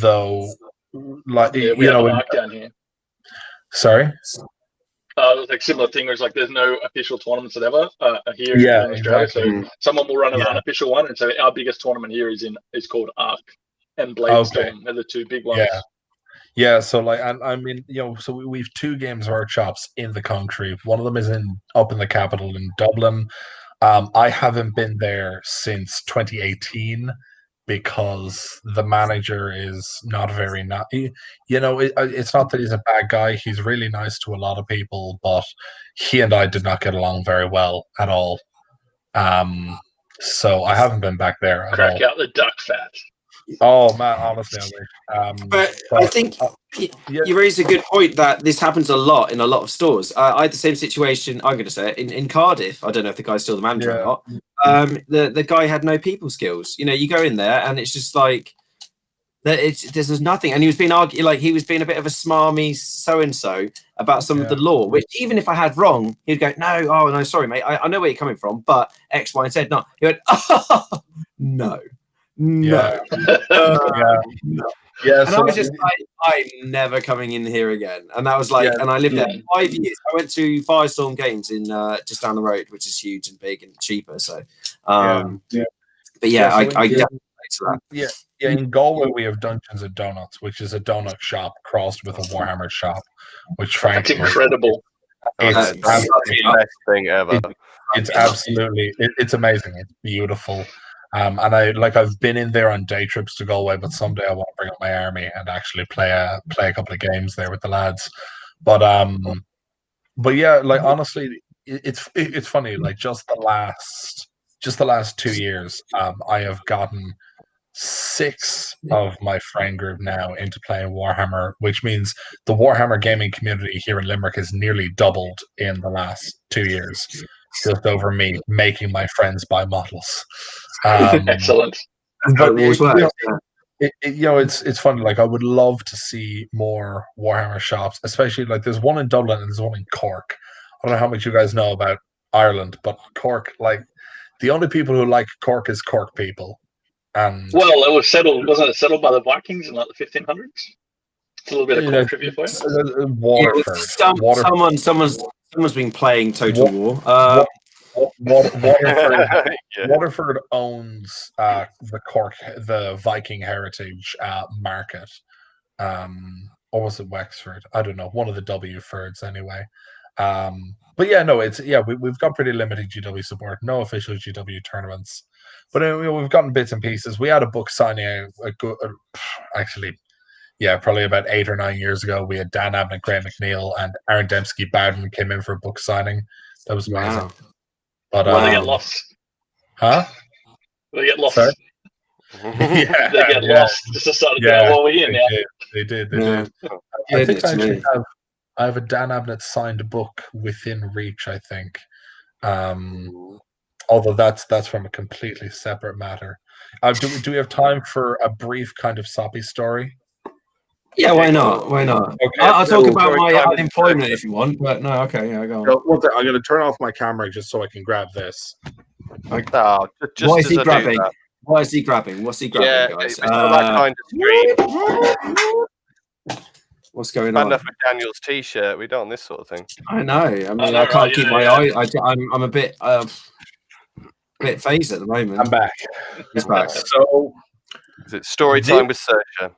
Though, like, we have a mark down here. Sorry. Like similar thing where it's like there's no official tournaments ever here in Australia. Exactly. So someone will run an unofficial one, and so our biggest tournament here is called Arc and Bladestorm. They're the 2 big ones. Yeah, so like, I mean, so we've 2 Games Workshops in the country. One of them is up in the capital in Dublin. I haven't been there since 2018 because the manager is not very it's not that he's a bad guy. He's really nice to a lot of people, but he and I did not get along very well at all. So I haven't been back there at all. Crack out the duck fat. Oh man, honestly, I wish. But I think you raise a good point that this happens a lot in a lot of stores. I had the same situation. I'm going to say it in Cardiff. I don't know if the guy's still the manager or not. The guy had no people skills. You go in there and it's just like there's nothing. And he was being he was being a bit of a smarmy so and so about some of the law. Which even if I had wrong, he'd go, no, sorry, mate. I know where you're coming from, but X, Y, and Z. No, he went, no. No. And so I was just like, I'm never coming in here again. And that was like, and I lived there 5 years. I went to Firestorm Games in just down the road, which is huge and big and cheaper. So, I get to that. In Galway we have Dungeons and Donuts, which is a donut shop crossed with a Warhammer shop, which frankly, that's incredible. It's the best thing ever. It's absolutely, it's amazing. It's beautiful. And I've been in there on day trips to Galway, but someday I want to bring up my army and actually play a couple of games there with the lads. But yeah, like honestly, it's funny. Like just the last 2 years, I have gotten 6 of my friend group now into playing Warhammer, which means the Warhammer gaming community here in Limerick has nearly doubled in the last 2 years, just over me making my friends buy models. Excellent. But it's funny. Like I would love to see more Warhammer shops, especially like there's one in Dublin and there's one in Cork. I don't know how much you guys know about Ireland, but Cork, like the only people who like Cork is Cork people. And well, it was settled, wasn't it? Settled by the Vikings in like the 1500s. It's a little bit of Cork trivia for you. Waterford. Someone's been playing Total War. Waterford owns the Viking Heritage market. Or was it Wexford? I don't know. One of the W Fords anyway. But yeah, no, we've got pretty limited GW support, no official GW tournaments, but we've gotten bits and pieces. We had a book signing actually, yeah, probably about 8 or 9 years ago. We had Dan Abnett, Graham McNeil, and Aaron Dembski Bowden came in for a book signing. That was amazing. Wow. But They get lost. huh? They get lost. Sorry? They get lost. Just decided, well, we're here now. They did. Yeah, I think I have a Dan Abnett signed book within reach, I think. Although that's from a completely separate matter. Do we have time for a brief kind of soppy story? Yeah, why not? Why not? Okay, I'll talk about my unemployment if you want, but no, okay, yeah, go on. I'm going to turn off my camera just so I can grab this. Oh, just What is he as I do grabbing? that. What is he grabbing? What's he grabbing, guys? It's not that kind of stream. What's going Bad on? enough with Daniel's t-shirt. We don't want this sort of thing. I know. I mean, I can't keep my eye. I'm a bit phased at the moment. I'm back. He's back. So, Is it story time with Sersha?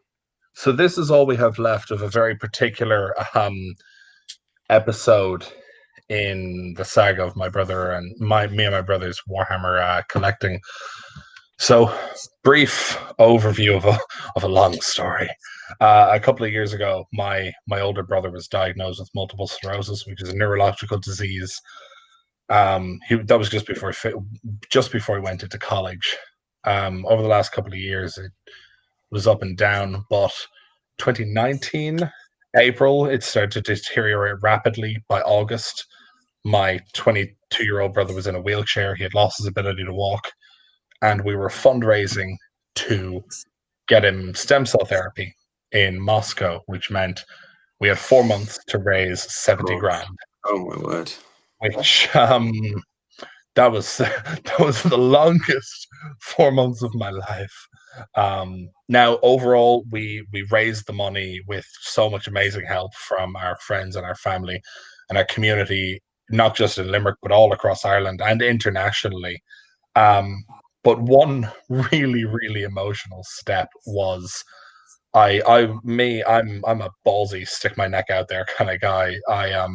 So this is all we have left of a very particular episode in the saga of my brother and me and my brother's Warhammer collecting. So, brief overview of a long story. A couple of years ago, my older brother was diagnosed with multiple sclerosis, which is a neurological disease. That was just before he went into college. Over the last couple of years, it was up and down, but 2019 April it started to deteriorate rapidly. By August, my 22-year-old brother was in a wheelchair. He had lost his ability to walk, and we were fundraising to get him stem cell therapy in Moscow, which meant we had 4 months to raise 70 grand. Oh my word. Which that was the longest 4 months of my life. Now, overall, we raised the money with so much amazing help from our friends and our family and our community, not just in Limerick, but all across Ireland and internationally. But one really, really emotional step was I'm a ballsy, stick my neck out there kind of guy. I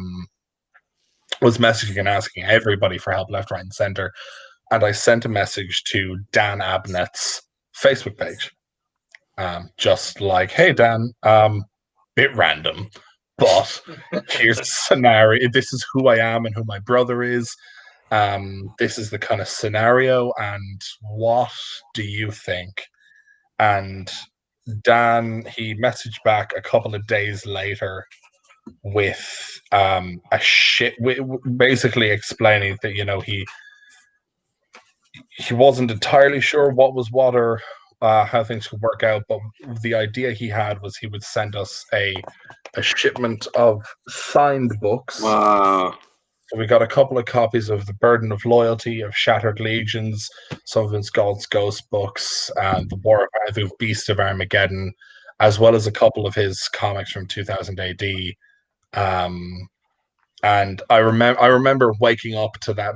was messaging and asking everybody for help left, right, and center. And I sent a message to Dan Abnett's Facebook page. Just like, hey, Dan, bit random, but here's the scenario. This is who I am and who my brother is. This is the kind of scenario, and what do you think? And Dan, he messaged back a couple of days later with basically explaining that, you know, he wasn't entirely sure what was what or how things could work out, but the idea he had was he would send us a shipment of signed books. Wow. So we got a couple of copies of The Burden of Loyalty, of Shattered Legions, some of Vince Gault's Ghost books, and the Beast of Armageddon, as well as a couple of his comics from 2000 AD. And I remember waking up to the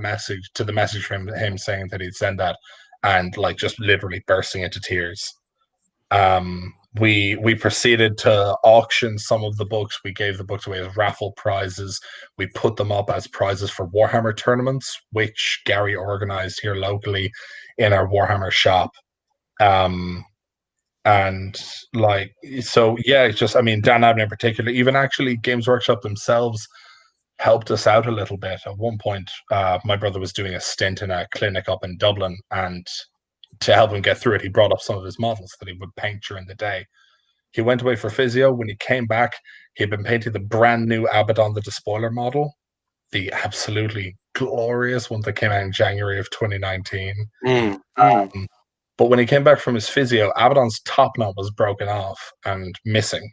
message from him saying that he'd send that, and like just literally bursting into tears. We proceeded to auction some of the books. We gave the books away as raffle prizes. We put them up as prizes for Warhammer tournaments, which Gary organized here locally in our Warhammer shop. And like, so yeah, it's just, I mean, Dan Abnett in particular, even actually Games Workshop themselves helped us out a little bit. At one point, my brother was doing a stint in a clinic up in Dublin, and to help him get through it, he brought up some of his models that he would paint during the day. He went away for physio. When he came back, he had been painting the brand new Abaddon the Despoiler model, the absolutely glorious one that came out in January of 2019. But when he came back from his physio, Abaddon's top knot was broken off and missing.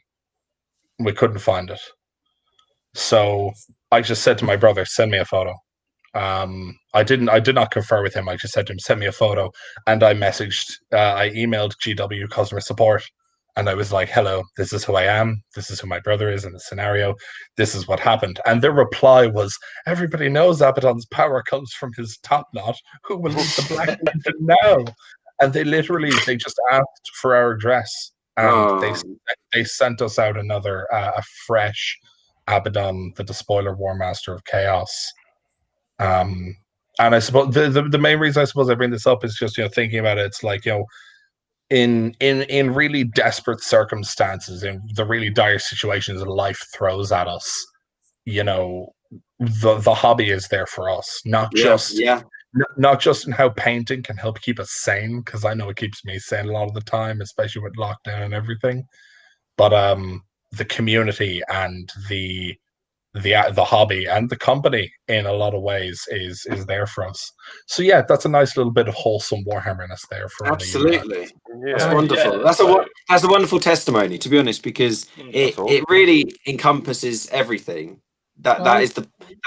We couldn't find it. So I just said to my brother, send me a photo. I did not confer with him. I just said to him, send me a photo. And I emailed GW customer support, and I was like, hello, this is who I am. This is who my brother is in the scenario. This is what happened. And their reply was, everybody knows Abaddon's power comes from his top knot. Who will lead the Black Legion now? And they just asked for our address, and they sent us out another a fresh Abaddon, the Despoiler War Master of Chaos. And I suppose the main reason I suppose I bring this up is just, thinking about it, it's like, in really desperate circumstances, in the really dire situations that life throws at us, the hobby is there for us, not just in how painting can help keep us sane, because I know it keeps me sane a lot of the time, especially with lockdown and everything, but the community and the hobby and the company in a lot of ways is there for us. So yeah, that's a nice little bit of wholesome Warhammerness there for absolutely. Yeah. That's wonderful. Yeah, That's a wonderful testimony, to be honest, because it really encompasses everything. That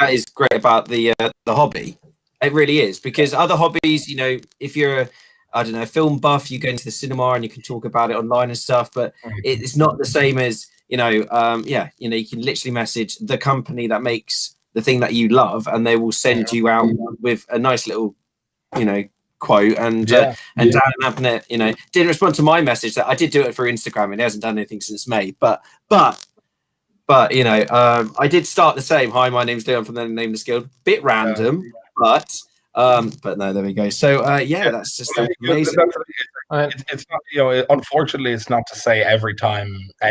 is great about the hobby. It really is, because other hobbies, if you're a film buff, you go into the cinema and you can talk about it online and stuff, but it's not the same as you can literally message the company that makes the thing that you love, and they will send you out with a nice little, quote. And Dan Abnett, didn't respond to my message. That I did do it for Instagram, and he hasn't done anything since May. But I did start the same. Hi, my name's Leon from the Nameless Guild. Bit random, but no, there we go. So that's just amazing. It's not, unfortunately, it's not to say every time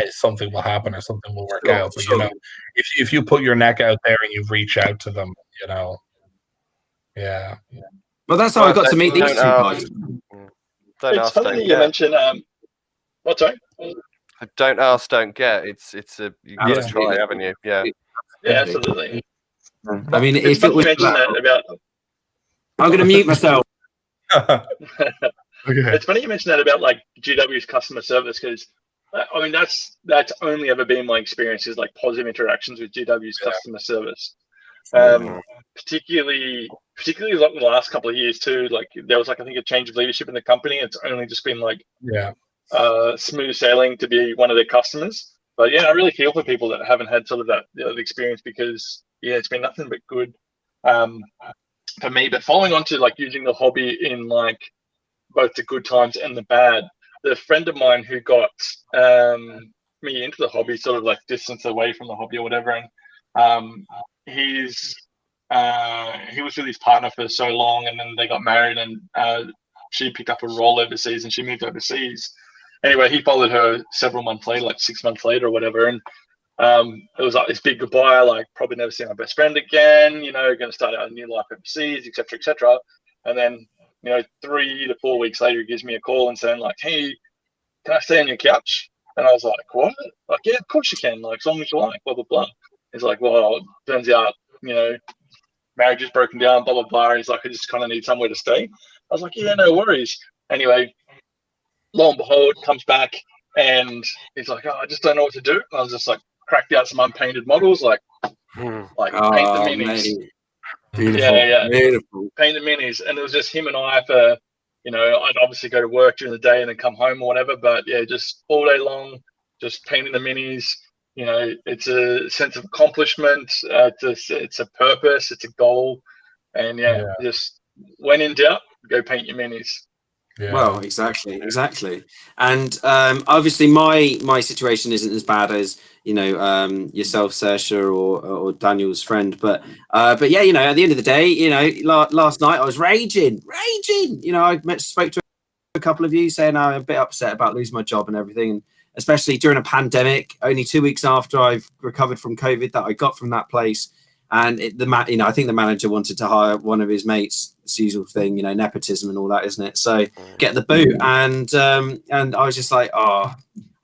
something will happen or something will work out. But if you put your neck out there and you reach out to them, yeah. Well, that's how I got to meet these two guys. It's funny that you mentioned. What's sorry? Don't ask, don't get. It's you got to try, haven't you? Yeah. Yeah, absolutely. I mean, it's if it was that about. I'm going to mute myself. Okay. It's funny you mentioned that about like GW's customer service, because I mean that's only ever been my experience, is like positive interactions with GW's customer service. Particularly like the last couple of years too. Like there was I think a change of leadership in the company. It's only just been like smooth sailing to be one of their customers. But yeah, I really feel for people that haven't had sort of that experience, because it's been nothing but good for me. But following on to like using the hobby in like both the good times and the bad, the friend of mine who got me into the hobby, sort of like distance away from the hobby or whatever, and he was with his partner for so long, and then they got married, and she picked up a role overseas and she moved overseas. Anyway, he followed her several months later, like 6 months later or whatever, and it was like this big goodbye, like probably never see my best friend again, going to start out a new life overseas, etc., etc. And then 3 to 4 weeks later, he gives me a call and saying like, "Hey, can I stay on your couch?" And I was like, "What?" Like, "Yeah, of course you can. Like, as long as you like." Blah blah blah. He's like, "Well, turns out, marriage is broken down. Blah blah blah." He's like, "I just kind of need somewhere to stay." I was like, "Yeah, no worries." Anyway, lo and behold, comes back and he's like, "Oh, I just don't know what to do." And I was just like, cracked out some unpainted models, like paint the minis. Mate. Beautiful. Yeah. Beautiful. Paint the minis, and it was just him and I for, I'd obviously go to work during the day and then come home or whatever, but yeah, just all day long, just painting the minis. It's a sense of accomplishment. It's a purpose. It's a goal, and just when in doubt, go paint your minis. Yeah. Well, exactly. And obviously my situation isn't as bad as yourself, Saoirse, or Daniel's friend, but yeah, at the end of the day, last night I was raging. I spoke to a couple of you saying I'm a bit upset about losing my job and everything, and especially during a pandemic, only 2 weeks after I've recovered from COVID that I got from that place. And I think the manager wanted to hire one of his mates. It's the usual thing, nepotism and all that, isn't it? So get the boot, and I was just like, I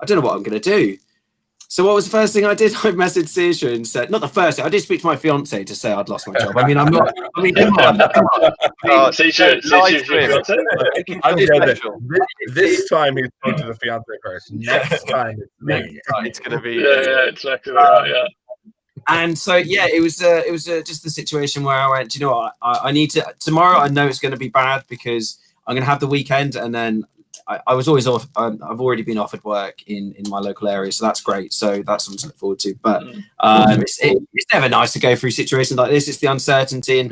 don't know what I'm going to do. So what was the first thing I did? I messaged Saoirse and said, not the first thing. I did speak to my fiance to say I'd lost my job. I mean, I'm not. I mean, come on. Saoirse, this time he's going to the fiance first. Next time it's me. It's going to be. Yeah, exactly right. Yeah. And so it was just the situation where I went, you know what, I need to tomorrow. I know it's going to be bad because I'm going to have the weekend, and then I was always off. I've already been offered work in my local area, so that's great. So that's something to look forward to. But it's never nice to go through situations like this. It's the uncertainty, and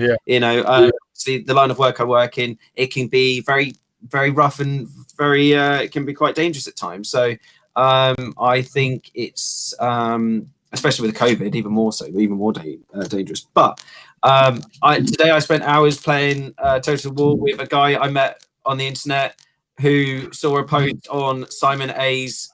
see the line of work I work in. It can be very, very rough and it can be quite dangerous at times. So I think it's especially with COVID, even more so, even more dangerous. But today I spent hours playing Total War with a guy I met on the internet who saw a post on Simon A's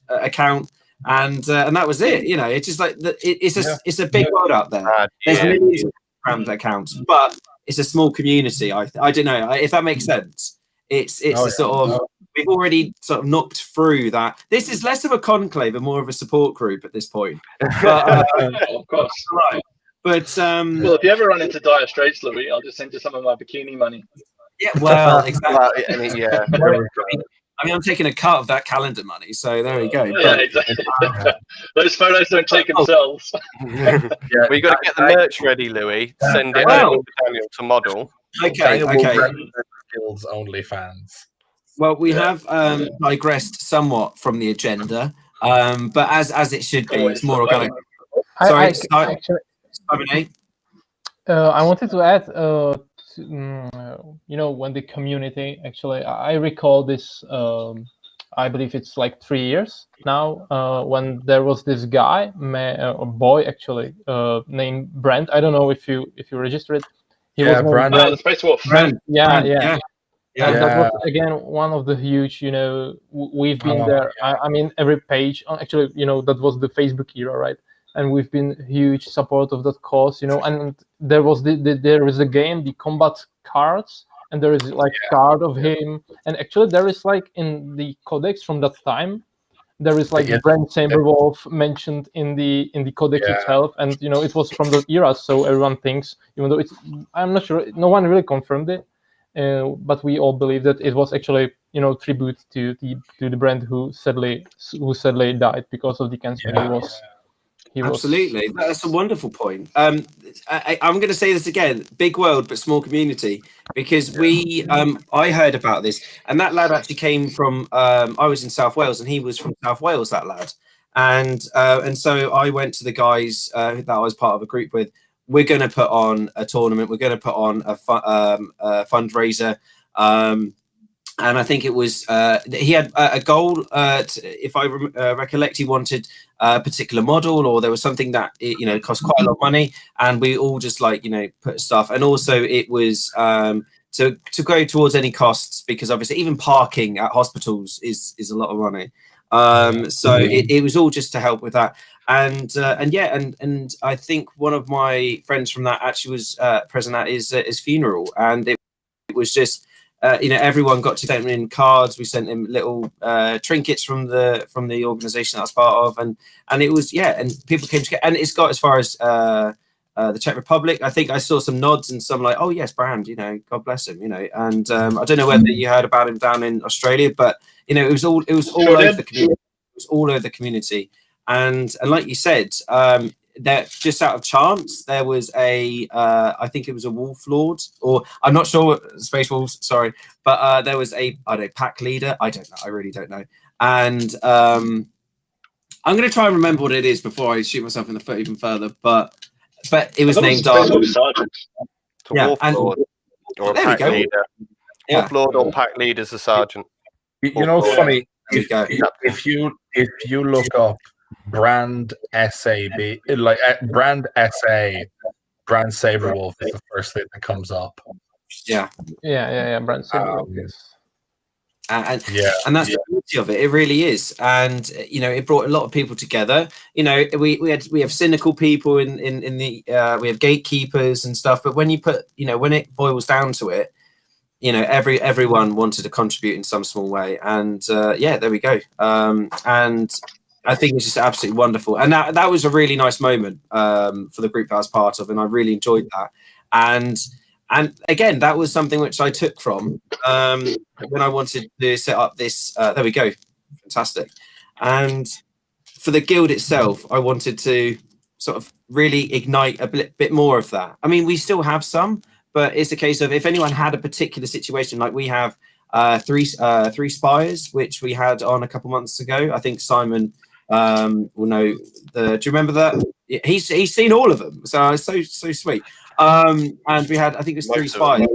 account, and that was it. You know, it's just like it's a big world out there. There's millions of brand accounts, but it's a small community. I don't know if that makes sense. It's a sort of we've already sort of knocked through that. This is less of a conclave and more of a support group at this point. But, of course. Right. But well, if you ever run into dire straits, Louis, I'll just send you some of my bikini money. Yeah, well, exactly. I mean, I'm taking a cut of that calendar money, so there we go. Yeah, exactly. Those photos don't take themselves. Well, you got to get the merch ready, Louis. Send it over to Daniel to model. Okay. Guild's OnlyFans. Well, we have digressed somewhat from the agenda, but as it should be, it's more organic. Sorry, I wanted to add, you know, when the community actually, I recall this. I believe it's like 3 years now. When there was this guy, a boy actually, named Brent. I don't know if you registered it. He was Brent. The Space Wolf. Brent. Yeah. That was again one of the huge, you know, we've been there. I mean, every page, actually, you know, that was the Facebook era, right? And we've been huge support of that cause, you know. And there was there is a game, the combat cards, and there is like card of him. And actually, there is like in the codex from that time, there is like Brent Saberwolf mentioned in the codex itself, and you know, it was from the era. So everyone thinks, even though I'm not sure, no one really confirmed it. But we all believe that it was actually, you know, tribute to the Brent who sadly died because of the cancer. He was absolutely. That's a wonderful point. I'm going to say this again: big world but small community. Because I heard about this, and that lad actually came from. I was in South Wales, and he was from South Wales. That lad, and so I went to the guys that I was part of a group with. We're going to put on a tournament. We're going to put on a fundraiser. And I think it was he had a goal. If I recollect, he wanted a particular model, or there was something that cost quite a lot of money, and we all just put stuff. And also, it was to go towards any costs, because obviously even parking at hospitals is a lot of money. So it was all just to help with that. And I think one of my friends from that actually was present at his funeral, and it was just. Everyone got to send him in cards. We sent him little trinkets from the organization that I was part of, and it was and people came together, and it's got as far as the Czech Republic. I think I saw some nods and some like, oh yes, Brand, God bless him, and I don't know whether you heard about him down in Australia, but it was all over the community. It was all over the community, and like you said, that just out of chance, there was I think it was a Wolf Lord, or I'm not sure what Space Wolves, sorry, but there was pack leader. I don't know. I really don't know. And I'm going to try and remember what it is before I shoot myself in the foot even further. But it was named Sergeant. Wolf Lord or a pack leader. Wolf Lord or pack leader is a sergeant. Funny. If you look up Brand SAB, like Brand SA, Brand Saberwolf is the first thing that comes up. Yeah. Brand Saberwolf. And that's the beauty of it. It really is, and it brought a lot of people together. We have cynical people in the we have gatekeepers and stuff. But when you put when it boils down to it, everyone wanted to contribute in some small way, and there we go. And I think it's just absolutely wonderful, and that was a really nice moment for the group that I was part of, and I really enjoyed that. And again, that was something which I took from when I wanted to set up this. There we go, fantastic. And for the guild itself, I wanted to sort of really ignite a bit more of that. I mean, we still have some, but it's a case of if anyone had a particular situation, like we have three spires, which we had on a couple months ago. I think Simon will know. Do you remember that? He's seen all of them, so it's so sweet. And we had, I think it was 3 spires,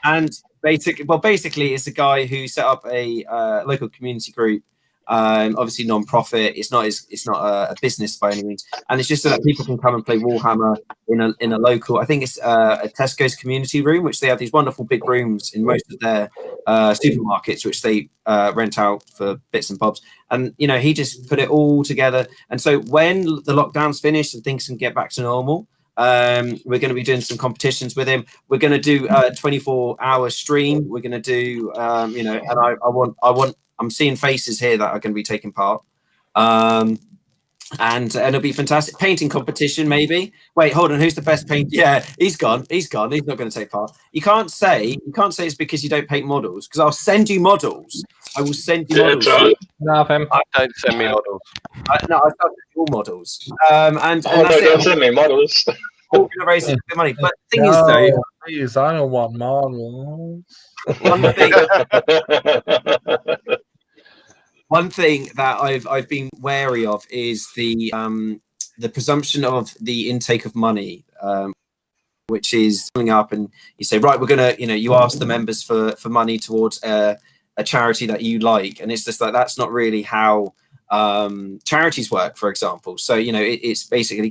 and basically it's a guy who set up a local community group Obviously non-profit. It's not a business by any means, and it's just so that people can come and play Warhammer in a local. I think it's a Tesco's community room, which they have these wonderful big rooms in most of their supermarkets, which they rent out for bits and bobs. And you know, he just put it all together. And so when the lockdown's finished and things can get back to normal, we're going to be doing some competitions with him. We're going to do a 24-hour stream. We're going to do, you know, and I'm seeing faces here that are going to be taking part. And it'll be fantastic. Painting competition, maybe. Wait, hold on. Who's the best paint? Yeah, he's gone. He's not going to take part. You can't say it's because you don't paint models, because I'll send you models. I will send you models. No, don't send me models. No, I started all models. And no, that's don't send me models. All going to raise a bit of money. But the thing is, though, please, I don't want models. One thing that I've been wary of is the presumption of the intake of money, which is coming up, and you say, right, we're gonna, you know, you ask the members for money towards a charity that you like, and it's just like that's not really how charities work, for example. So you know, it's basically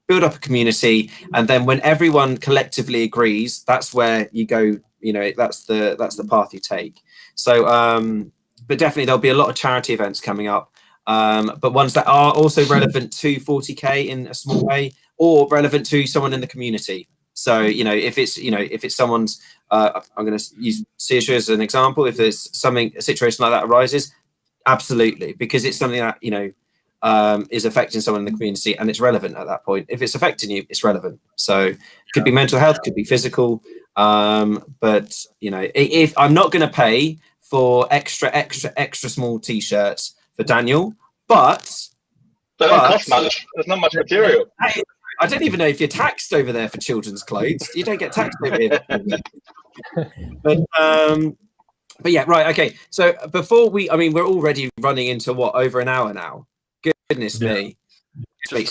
build up a community, and then when everyone collectively agrees, that's where you go. You know, that's the path you take. So. But definitely there'll be a lot of charity events coming up, but ones that are also relevant to 40k in a small way, or relevant to someone in the community. So you know, if it's someone's, I'm going to use Searsha as an example. If there's a situation like that arises, absolutely, because it's something that you know is affecting someone in the community, and it's relevant at that point. If it's affecting you, it's relevant. So it could be mental health, could be physical, but you know, if I'm not going to pay for extra small t-shirts for Daniel, but they don't cost much. There's not much material. I don't even know if you're taxed over there for children's clothes. You don't get taxed over here. But yeah, right, okay. So before we're already running into over an hour now. Goodness me. So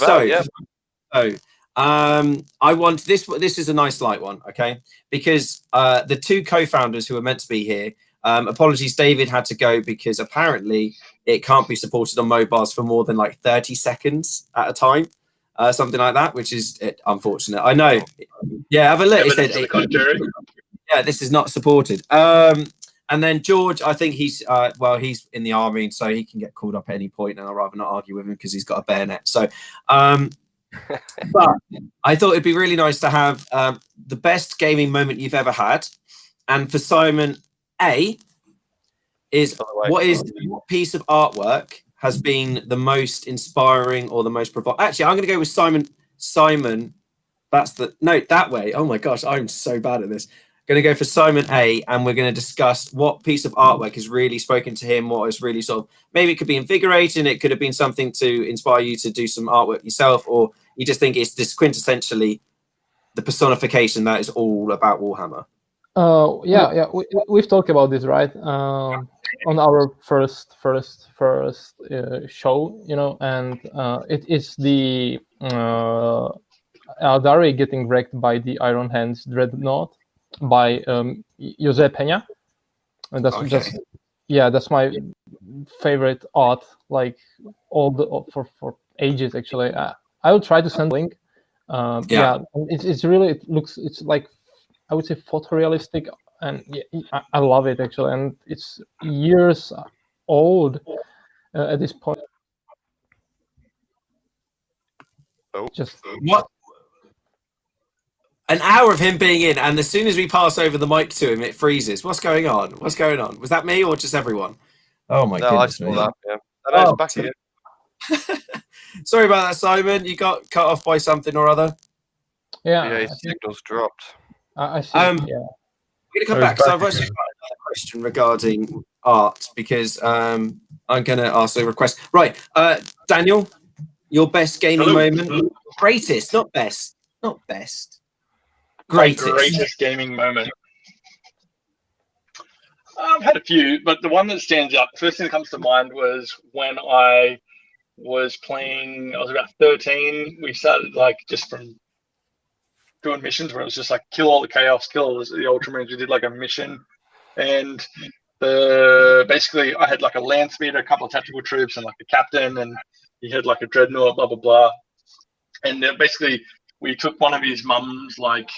I want this is a nice light one, okay? Because the two co-founders who are meant to be here, apologies, David had to go because apparently it can't be supported on mobiles for more than like 30 seconds at a time, something like that, which is unfortunate. I know. Yeah, have a look. Yeah, this is not supported. And then George, I think he's in the army, so he can get called up at any point, and I'd rather not argue with him because he's got a bayonet. So, but I thought it'd be really nice to have the best gaming moment you've ever had, and for Simon. What piece of artwork has been the most inspiring or the most provocative? Actually, I'm going to go with Simon. That's that way. Oh my gosh, I'm so bad at this. Going to go for Simon A, and we're going to discuss what piece of artwork has really spoken to him. What is really sort of, maybe it could be invigorating. It could have been something to inspire you to do some artwork yourself, or you just think it's this quintessentially the personification that is all about Warhammer. Yeah, we've talked about this, right? On our first show, you know, and it is the Aldari getting wrecked by the Iron Hands Dreadnought by Jose Peña, and that's my favorite art, like for ages actually. I will try to send a link. It's really it's like, I would say, photorealistic, and I love it actually, and it's years old at this point. Just what? An hour of him being in, and as soon as we pass over the mic to him, it freezes. What's going on? Was that me or just everyone? Oh my goodness! I saw that. Yeah. And back again. Sorry about that, Simon. You got cut off by something or other. Yeah, his signal's dropped. I see. I'm going to come back because I've actually got another question regarding art, because I'm going to ask a request. Right, Daniel, your best gaming moment, greatest, not best. Greatest gaming moment. I've had a few, but the one that stands out, first thing that comes to mind was when I was playing. I was about 13. We started like just from doing missions where it was just like kill all the chaos, kill all the Ultramarines. We did like a mission, and basically I had like a land speeder, a couple of tactical troops, and like the captain, and he had like a dreadnought, blah blah blah. And basically we took one of his mum's like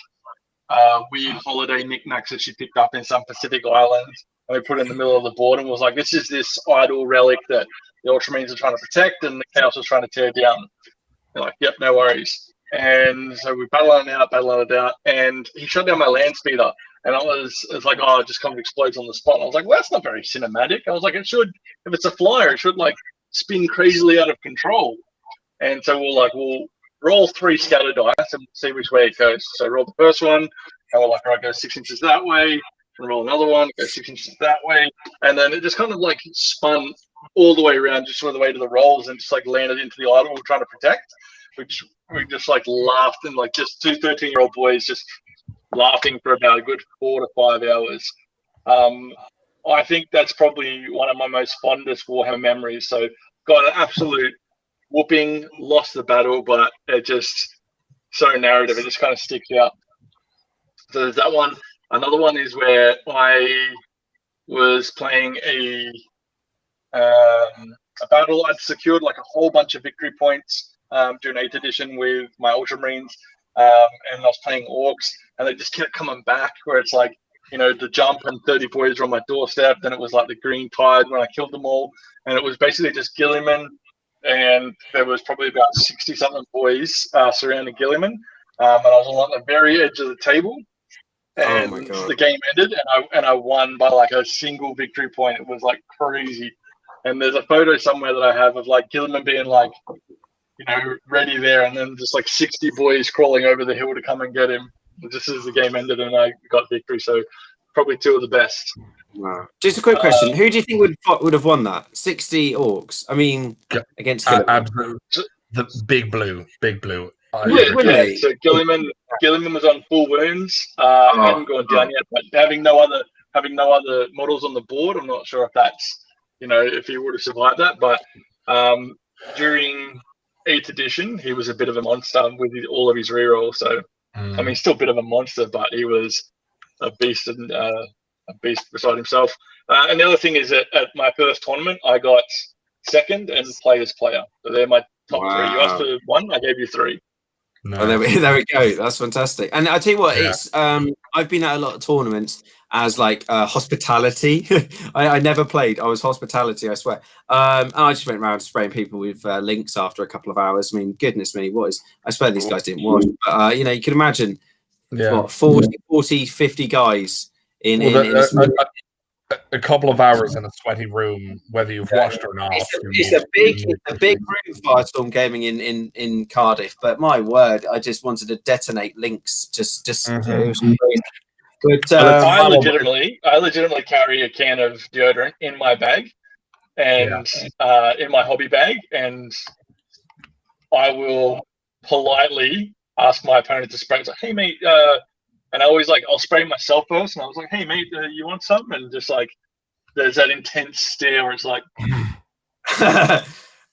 weird holiday knickknacks that she picked up in some Pacific island, and we put it in the middle of the board and was like, this is this idol relic that the Ultramarines are trying to protect and the Chaos was trying to tear down. They're like, yep, no worries. And so we battled it out, and he shut down my land speeder. And it's like, oh, it just kind of explodes on the spot. And I was like, well, that's not very cinematic. I was like, it should, if it's a flyer, it should like spin crazily out of control. And so we'll roll 3 scatter dice and see which way it goes. So roll the first one, and we're like, all right, go 6 inches that way, and roll another one, go 6 inches that way. And then it just kind of like spun all the way around, just all the way to the rolls, and just like landed into the idol we're trying to protect, which we just like laughed, and like just 2 13-year-old boys just laughing for about a good 4 to 5 hours. I think that's probably one of my most fondest Warhammer memories. So got an absolute whooping, lost the battle, but it just so narrative, it just kind of sticks out. So there's that one. Another one is where I was playing a battle. I'd secured like a whole bunch of victory points during 8th edition with my Ultramarines, and I was playing Orcs, and they just kept coming back, where it's like, you know, the jump and 30 boys were on my doorstep. Then it was like the green tide when I killed them all, and it was basically just Gilliman, and there was probably about 60-something boys surrounding Gilliman, and I was on the very edge of the table, and the game ended, and I won by like a single victory point. It was like crazy. And there's a photo somewhere that I have of like Gilliman being like, you know, ready there, and then just like 60 boys crawling over the hill to come and get him just as the game ended, and I got victory. So probably 2 of the best. Wow. Just a quick question: who do you think would have won that? 60 Orcs? I mean, against Gilliman? Absolutely. The big blue. Yeah. So Gilliman was on full wounds. Hadn't gone down yet, but having no other models on the board, I'm not sure if that's, you know, if he would have survived that. But during 8th edition, he was a bit of a monster with all of his reroll. So I mean, still a bit of a monster, but he was a beast, and a beast beside himself. And the other thing is that at my first tournament, I got 2nd and player's player. So they're my top 3. You asked for 1, I gave you 3. No. Oh, there we go. That's fantastic. And I tell you what, it's I've been at a lot of tournaments as like hospitality. I never played. I was hospitality, I swear. And I just went around spraying people with links after a couple of hours. I mean, goodness me, I swear these guys didn't watch. But you know, you can imagine what, 40, 50 guys in a couple of hours in a sweaty room, whether you've washed or not. It's a big room, Firestorm Gaming in Cardiff. But my word, I just wanted to detonate links. Just it was crazy. But I legitimately carry a can of deodorant in my bag, and in my hobby bag, and I will politely ask my opponent to spray. It's like, hey mate, and I always like, I'll spray myself first, and I was like, hey mate, you want some? And just like, there's that intense stare where it's like,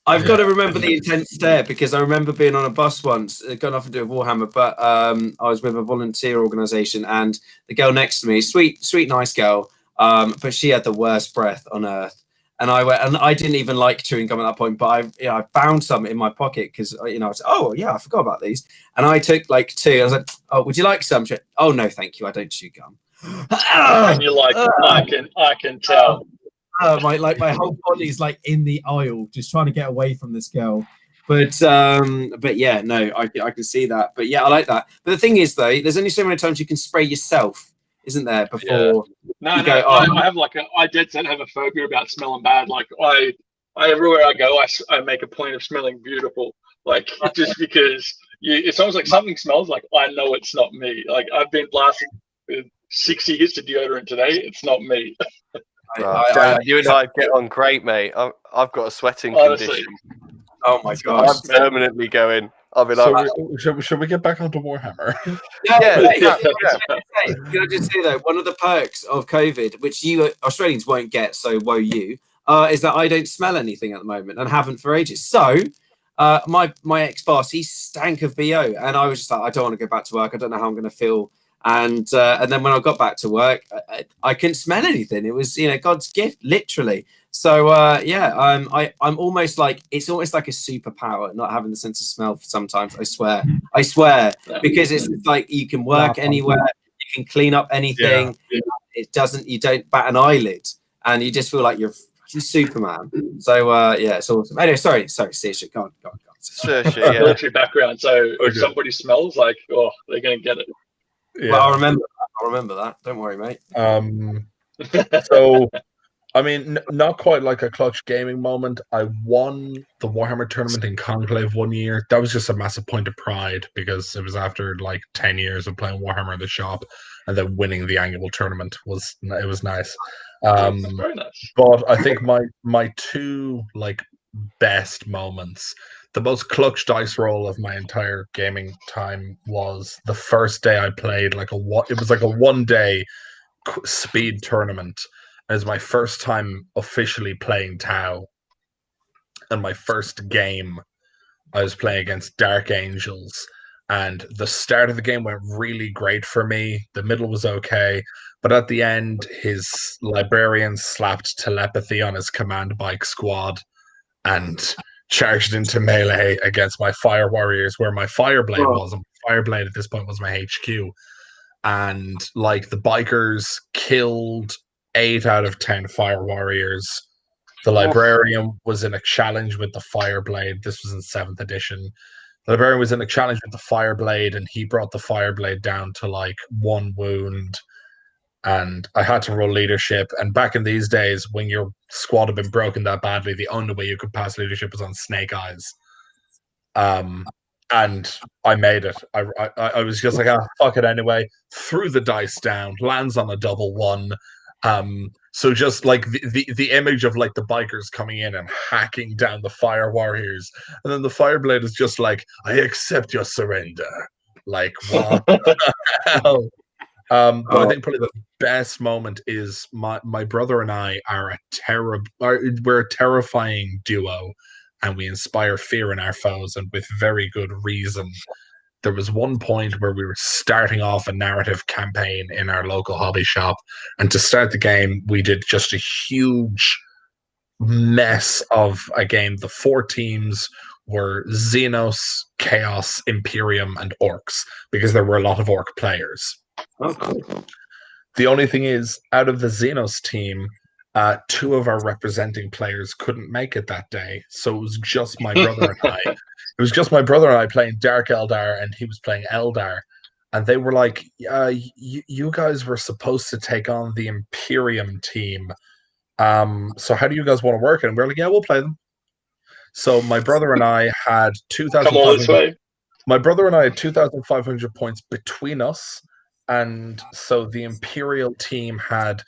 I've got to remember the intense stare, because I remember being on a bus once. It got nothing to do with Warhammer, but I was with a volunteer organisation, and the girl next to me, sweet, nice girl, but she had the worst breath on earth. And I went, and I didn't even like chewing gum at that point, but I found some in my pocket, because I was, oh yeah, I forgot about these, and I took like 2. I was like, oh, would you like some? She went, oh no, thank you, I don't chew gum. and you're like, I can tell. My whole body's like in the aisle, just trying to get away from this girl. But yeah, no, I can see that. But yeah, I like that. But the thing is, though, there's only so many times you can spray yourself, isn't there? Before I dead set have a phobia about smelling bad. Like I everywhere I go, I make a point of smelling beautiful. Like just because it's almost like something smells, like I know it's not me. Like I've been blasting with 60 hits of deodorant today. It's not me. Dan, you and I get on great, mate. I've got a sweating condition. Oh my god! I'm permanently going. I'll be like, should we get back onto Warhammer? Yeah. Can I just say though, one of the perks of COVID, which you Australians won't get, so woe you, is that I don't smell anything at the moment and haven't for ages. So my ex-boss, he stank of BO, and I was just like, I don't want to go back to work. I don't know how I'm going to feel And then when I got back to work, I couldn't smell anything. It was, you know, God's gift, literally. So yeah, I'm almost like, it's almost like a superpower not having the sense of smell sometimes. I swear, because it's like you can work anywhere, you can clean up anything. Yeah. It doesn't, you don't bat an eyelid, and you just feel like you're Superman. So yeah, it's awesome. Anyway, sorry, Saoirse, go on. Saoirse, yeah. Military background, so if somebody smells like, oh, they're gonna get it. Yeah. Well, I'll remember that. Don't worry, mate. So, I mean, not quite like a clutch gaming moment. I won the Warhammer tournament in Conclave one year. That was just a massive point of pride because it was after like 10 years of playing Warhammer in the shop, and then winning the annual tournament was nice. Very nice. But I think my two like best moments, the most clutch dice roll of my entire gaming time, was the first day I played it was like a 1 day speed tournament. It was my first time officially playing Tau, and my first game I was playing against Dark Angels, and the start of the game went really great for me. The middle was okay, but at the end his librarian slapped telepathy on his command bike squad and charged into melee against my fire warriors, where my fireblade was. And fireblade at this point was my HQ, and like the bikers killed 8 out of 10 fire warriors. The librarian was in a challenge with the fireblade. This was in 7th edition. The librarian was in a challenge with the fireblade, and he brought the fireblade down to like 1 wound. And I had to roll leadership. And back in these days, when your squad had been broken that badly, the only way you could pass leadership was on Snake Eyes. And I made it. I was just like, fuck it anyway. Threw the dice down, lands on a double 1. So just like the image of like the bikers coming in and hacking down the fire warriors, and then the fireblade is just like, I accept your surrender. Like, what the hell? But I think probably the best moment is my brother and I are we're a terrifying duo, and we inspire fear in our foes, and with very good reason. There was one point where we were starting off a narrative campaign in our local hobby shop, and to start the game, we did just a huge mess of a game. The 4 teams were Xenos, Chaos, Imperium, and Orcs, because there were a lot of Orc players. Okay. The only thing is, out of the Xenos team, 2 of our representing players couldn't make it that day, so it was just my brother and I. It was just my brother and I playing Dark Eldar, and he was playing Eldar. And they were like, you guys were supposed to take on the Imperium team. So how do you guys want to work? And we're like, yeah, we'll play them. So my brother and I had 2,500. My brother and I had 2,500 points between us. And so the Imperial team had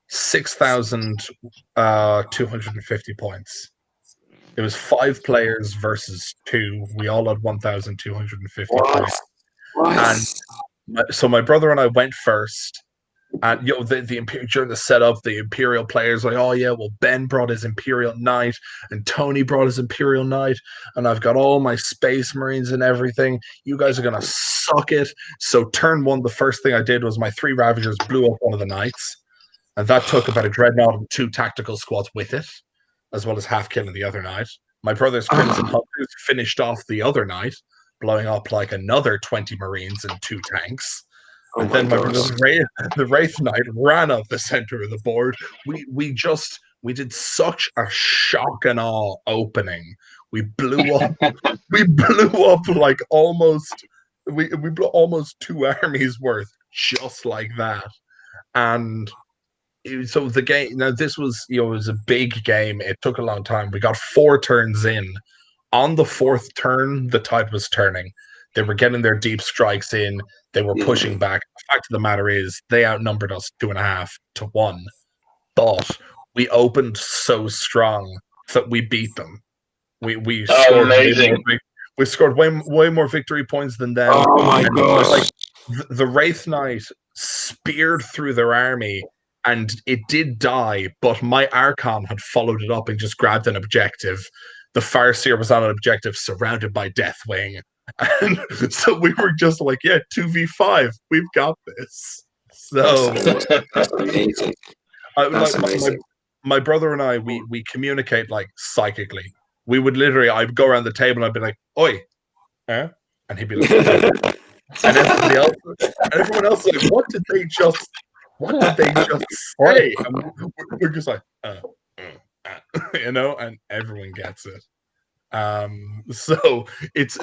6,250 points. It was 5 players versus 2. We all had 1,250 points. And so my brother and I went first. And during the setup, the Imperial players were like, oh yeah, well, Ben brought his Imperial Knight, and Tony brought his Imperial Knight, and I've got all my Space Marines and everything. You guys are gonna suck it. So turn 1, the first thing I did was my 3 Ravagers blew up one of the Knights, and that took about a Dreadnought and 2 tactical squads with it, as well as half killing the other Knight. My brother's Crimson Hunters finished off the other Knight, blowing up like another 20 Marines and 2 tanks. And then the Wraith Knight ran up the center of the board. We did such a shock and awe opening. We blew up like almost we blew almost 2 armies worth just like that. And so the game, now this was, it was a big game. It took a long time. We got 4 turns in. On the 4th turn, the tide was turning. They were getting their deep strikes in. They were pushing back. The fact of the matter is, they outnumbered us 2.5 to 1. But we opened so strong that we beat them. We scored amazing. We scored way more victory points than them. Oh my gosh! Like the Wraith Knight speared through their army, and it did die. But my Archon had followed it up and just grabbed an objective. The Farseer was on an objective surrounded by Deathwing, And so we were just like, yeah, 2v5, we've got this. So That's amazing. That's amazing. My brother and I, we communicate like psychically. We would literally, I'd go around the table and I'd be like, "Oi, eh?" And he'd be like, and everyone else was like, what did they just say? And we're just like, you know, and everyone gets it. So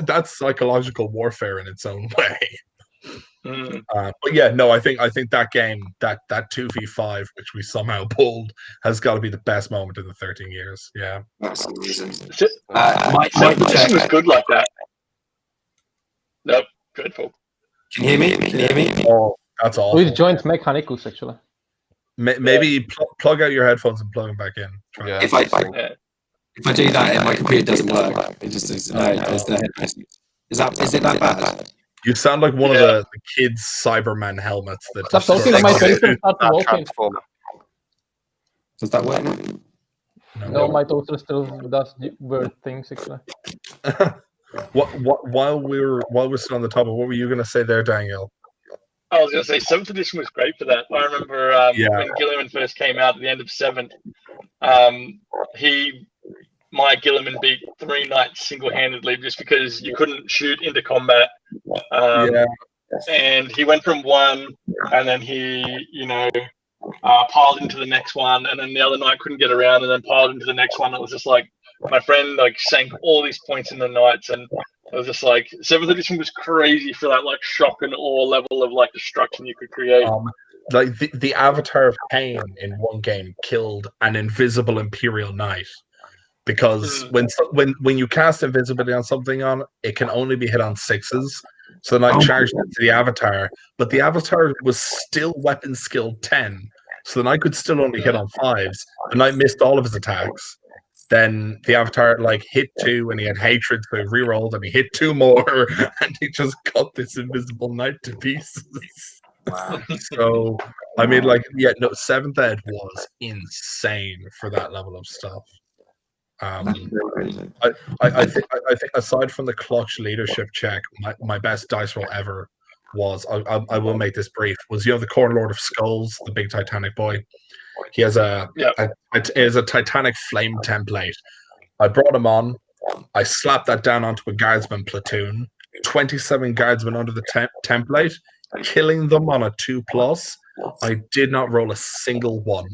that's psychological warfare in its own way. But yeah, no, I think that game, that 2v5, which we somehow pulled, has got to be the best moment in the 13 years. Yeah, that's amazing. Mike was good like that. Nope, dreadful. Can you hear me? Can you hear me? Oh, that's awful. We've joined Mechanicus actually. Maybe plug out your headphones and plug them back in. Yeah, if I do that and my computer doesn't work, it just is. There's the headphones. Is it that bad? You sound like one of the kids' Cyberman helmets that Stop talking to my face and start walking. Transformer. Does that work? No, my toaster still does weird things actually. While we're still on the topic, what were you going to say there, Daniel? I was going to say 7th edition was great for that. I remember when Gilliman first came out at the end of 7th, my Gilliman beat 3 knights single-handedly just because you couldn't shoot into combat. And he went from 1, and then he, piled into the next one, and then the other knight couldn't get around, and then piled into the next one. It was just like, my friend sank all these points in the knights, and it was just like 7th edition was crazy for that shock and awe level of destruction you could create. The Avatar of Pain in one game killed an invisible Imperial Knight. Because when you cast invisibility on something it can only be hit on 6s. So the knight charged into the Avatar, but the Avatar was still weapon skill 10. So the knight could still only hit on 5s. The knight missed all of his attacks. Then the Avatar hit 2 and he had hatred, so he rerolled and he hit 2 more and he just cut this invisible knight to pieces. Wow. So I mean 7th Ed was insane for that level of stuff. I think aside from the clutch leadership check, my best dice roll ever was, I will make this brief, was the Corn Lord of Skulls, the big Titanic boy. He has a Titanic flame template. I brought him on. I slapped that down onto a guardsman platoon. 27 guardsmen under the template, killing them on a 2+. I did not roll a single one.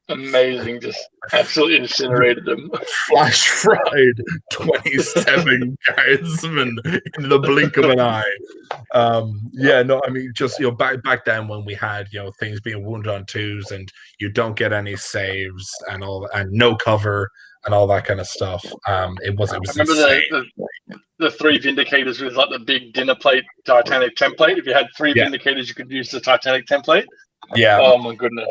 Amazing, just absolutely incinerated them. Flash fried 27 guardsmen in the blink of an eye. Just back then when we had things being wounded on 2s and you don't get any saves and all, and no cover and all that kind of stuff. It was. I remember the 3 Vindicators with the big dinner plate Titanic template. If you had 3 Vindicators, you could use the Titanic template. Yeah. Oh my goodness.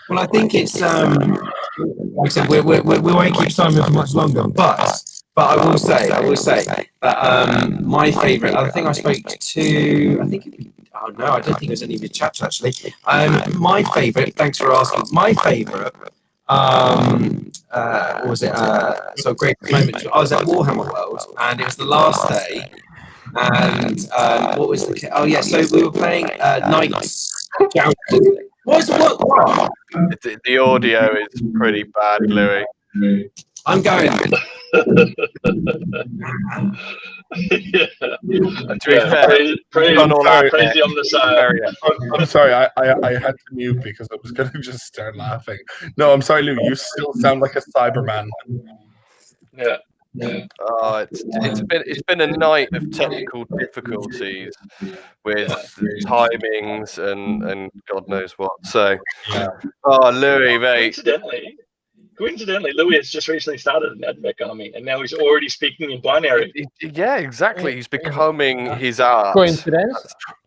Well, I think it's like I said, we won't keep Simon for much longer, but I will say that my favourite. I think I spoke to. I don't think it was any of your chaps actually. My favourite. Thanks for asking. My favourite. What was it? So great moment. I was at Warhammer World, and it was the last day. And what was the? Oh yeah, so we were playing Knights. What? The audio is pretty bad, Louis. I'm going. To be fair, crazy on the side. I'm sorry, I had to mute because I was going to just start laughing. No, I'm sorry, Lou. You still sound like a Cyberman. Yeah. Oh, it's been a night of technical difficulties with timings and God knows what. So, Louis, mate. Coincidentally, Louis has just recently started an AdMech army, and now he's already speaking in binary. Yeah, exactly. He's becoming his art. Coincidence?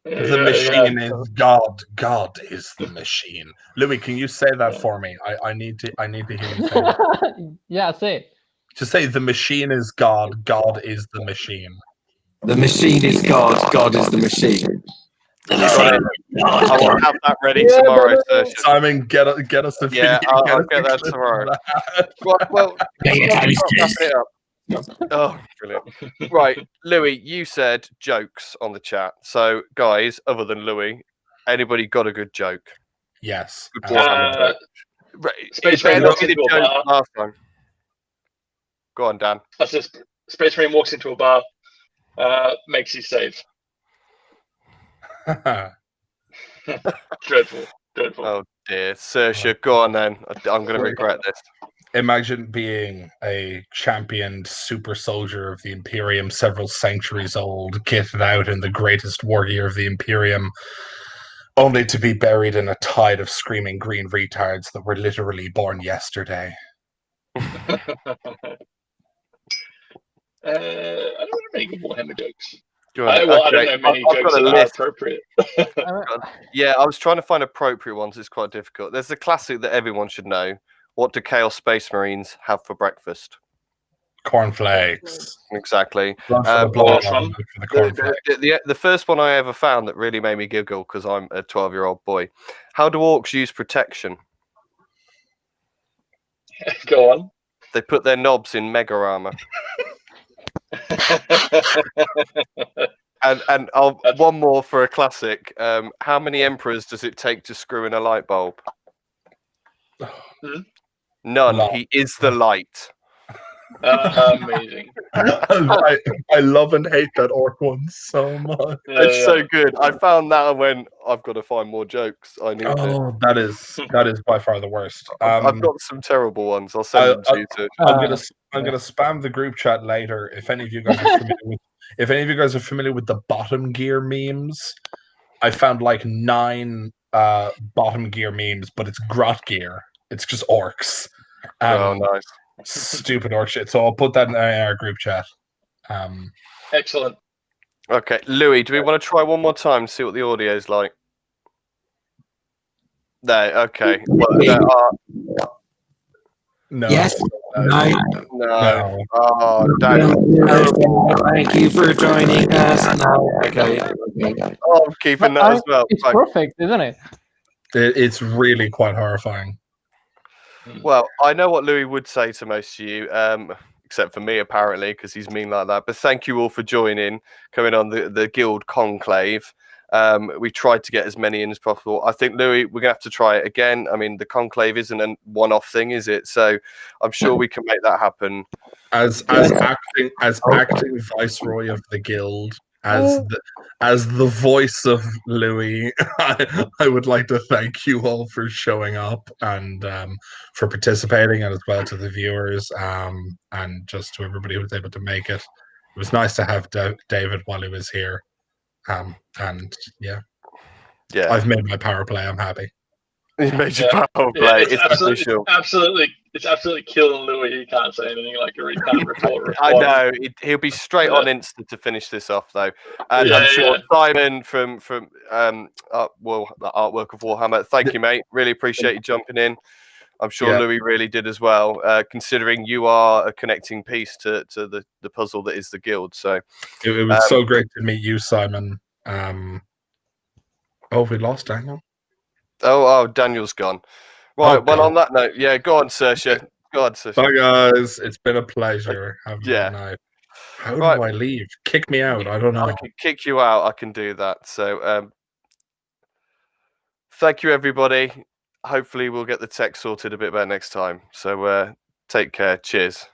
The machine is God. God is the machine. Louis, can you say that for me? I need to hear you say that. Yeah, say it. To say the machine is God, God is the machine. The machine is God, God is the machine. I will have that ready tomorrow. Simon, get us the video. Yeah, I'll get that tomorrow. Well, wrap it up. Oh, brilliant. Right, Louis, you said jokes on the chat. So, guys, other than Louis, anybody got a good joke? Yes. Good Warhammer joke. Right, Space it better Marine not walks be the into a joke bar. last time. Go on, Dan. That's just Space Marine walks into a bar, makes you save. Dreadful. Oh dear, Saoirse, go on then. I'm going to regret this. Imagine being a championed super soldier of the Imperium, several centuries old, kitted out in the greatest war gear of the Imperium, only to be buried in a tide of screaming green retards that were literally born yesterday. I don't know many good Warhammer jokes. I don't know many jokes that are appropriate. Yeah, I was trying to find appropriate ones. It's quite difficult. There's the classic that everyone should know. What do Chaos Space Marines have for breakfast? Cornflakes. Exactly. The first one I ever found that really made me giggle, because I'm a 12-year-old boy. How do orcs use protection? Go on. They put their knobs in mega armor. And one more for a classic. How many emperors does it take to screw in a light bulb? None. He is the light. Amazing. I love and hate that orc one so much. It's so good. I found that and went, I've got to find more jokes. I need to. That is by far the worst. I've got some terrible ones. I'll send them to you too. I'm gonna spam the group chat later. If any of you guys are familiar with the bottom gear memes, I found like 9 bottom gear memes, but it's grot gear. It's just orcs. Oh, nice. Stupid orc shit. So I'll put that in our group chat. Excellent. Okay, Louis, do we want to try one more time to see what the audio is like? No, okay. No. Yes. No. Oh, Dan. Thank you for joining us. No. Okay. Oh, I'm keeping that as well. It's perfect, isn't it? It's really quite horrifying. Well, I know what Louis would say to most of you, except for me, apparently, because he's mean like that. But thank you all for joining, coming on the Guild Conclave. We tried to get as many in as possible. I think, Louis, we're going to have to try it again. I mean, the Conclave isn't a one-off thing, is it? So I'm sure we can make that happen. As acting viceroy of the Guild, as the voice of Louis, I would like to thank you all for showing up and for participating, and as well to the viewers and just to everybody who was able to make it. It was nice to have David while he was here, and yeah, I've made my power play. I'm happy. You made your power play. It's absolutely killing Louis. He can't say anything like a can't retort. I know. He'll be straight on Insta to finish this off, though. And I'm sure Simon from the artwork of Warhammer. Thank you, mate. Really appreciate you jumping in. I'm sure Louis really did as well, considering you are a connecting piece to the puzzle that is the Guild. So it was so great to meet you, Simon. We lost Daniel. Oh, Daniel's gone. Right, okay. Well, on that note, go on, Saoirse. Go on, Saoirse. Bye, guys. It's been a pleasure. Have a good night. How do I leave? Kick me out. I don't know. I can kick you out. I can do that. So, thank you, everybody. Hopefully, we'll get the tech sorted a bit better next time. So, take care. Cheers.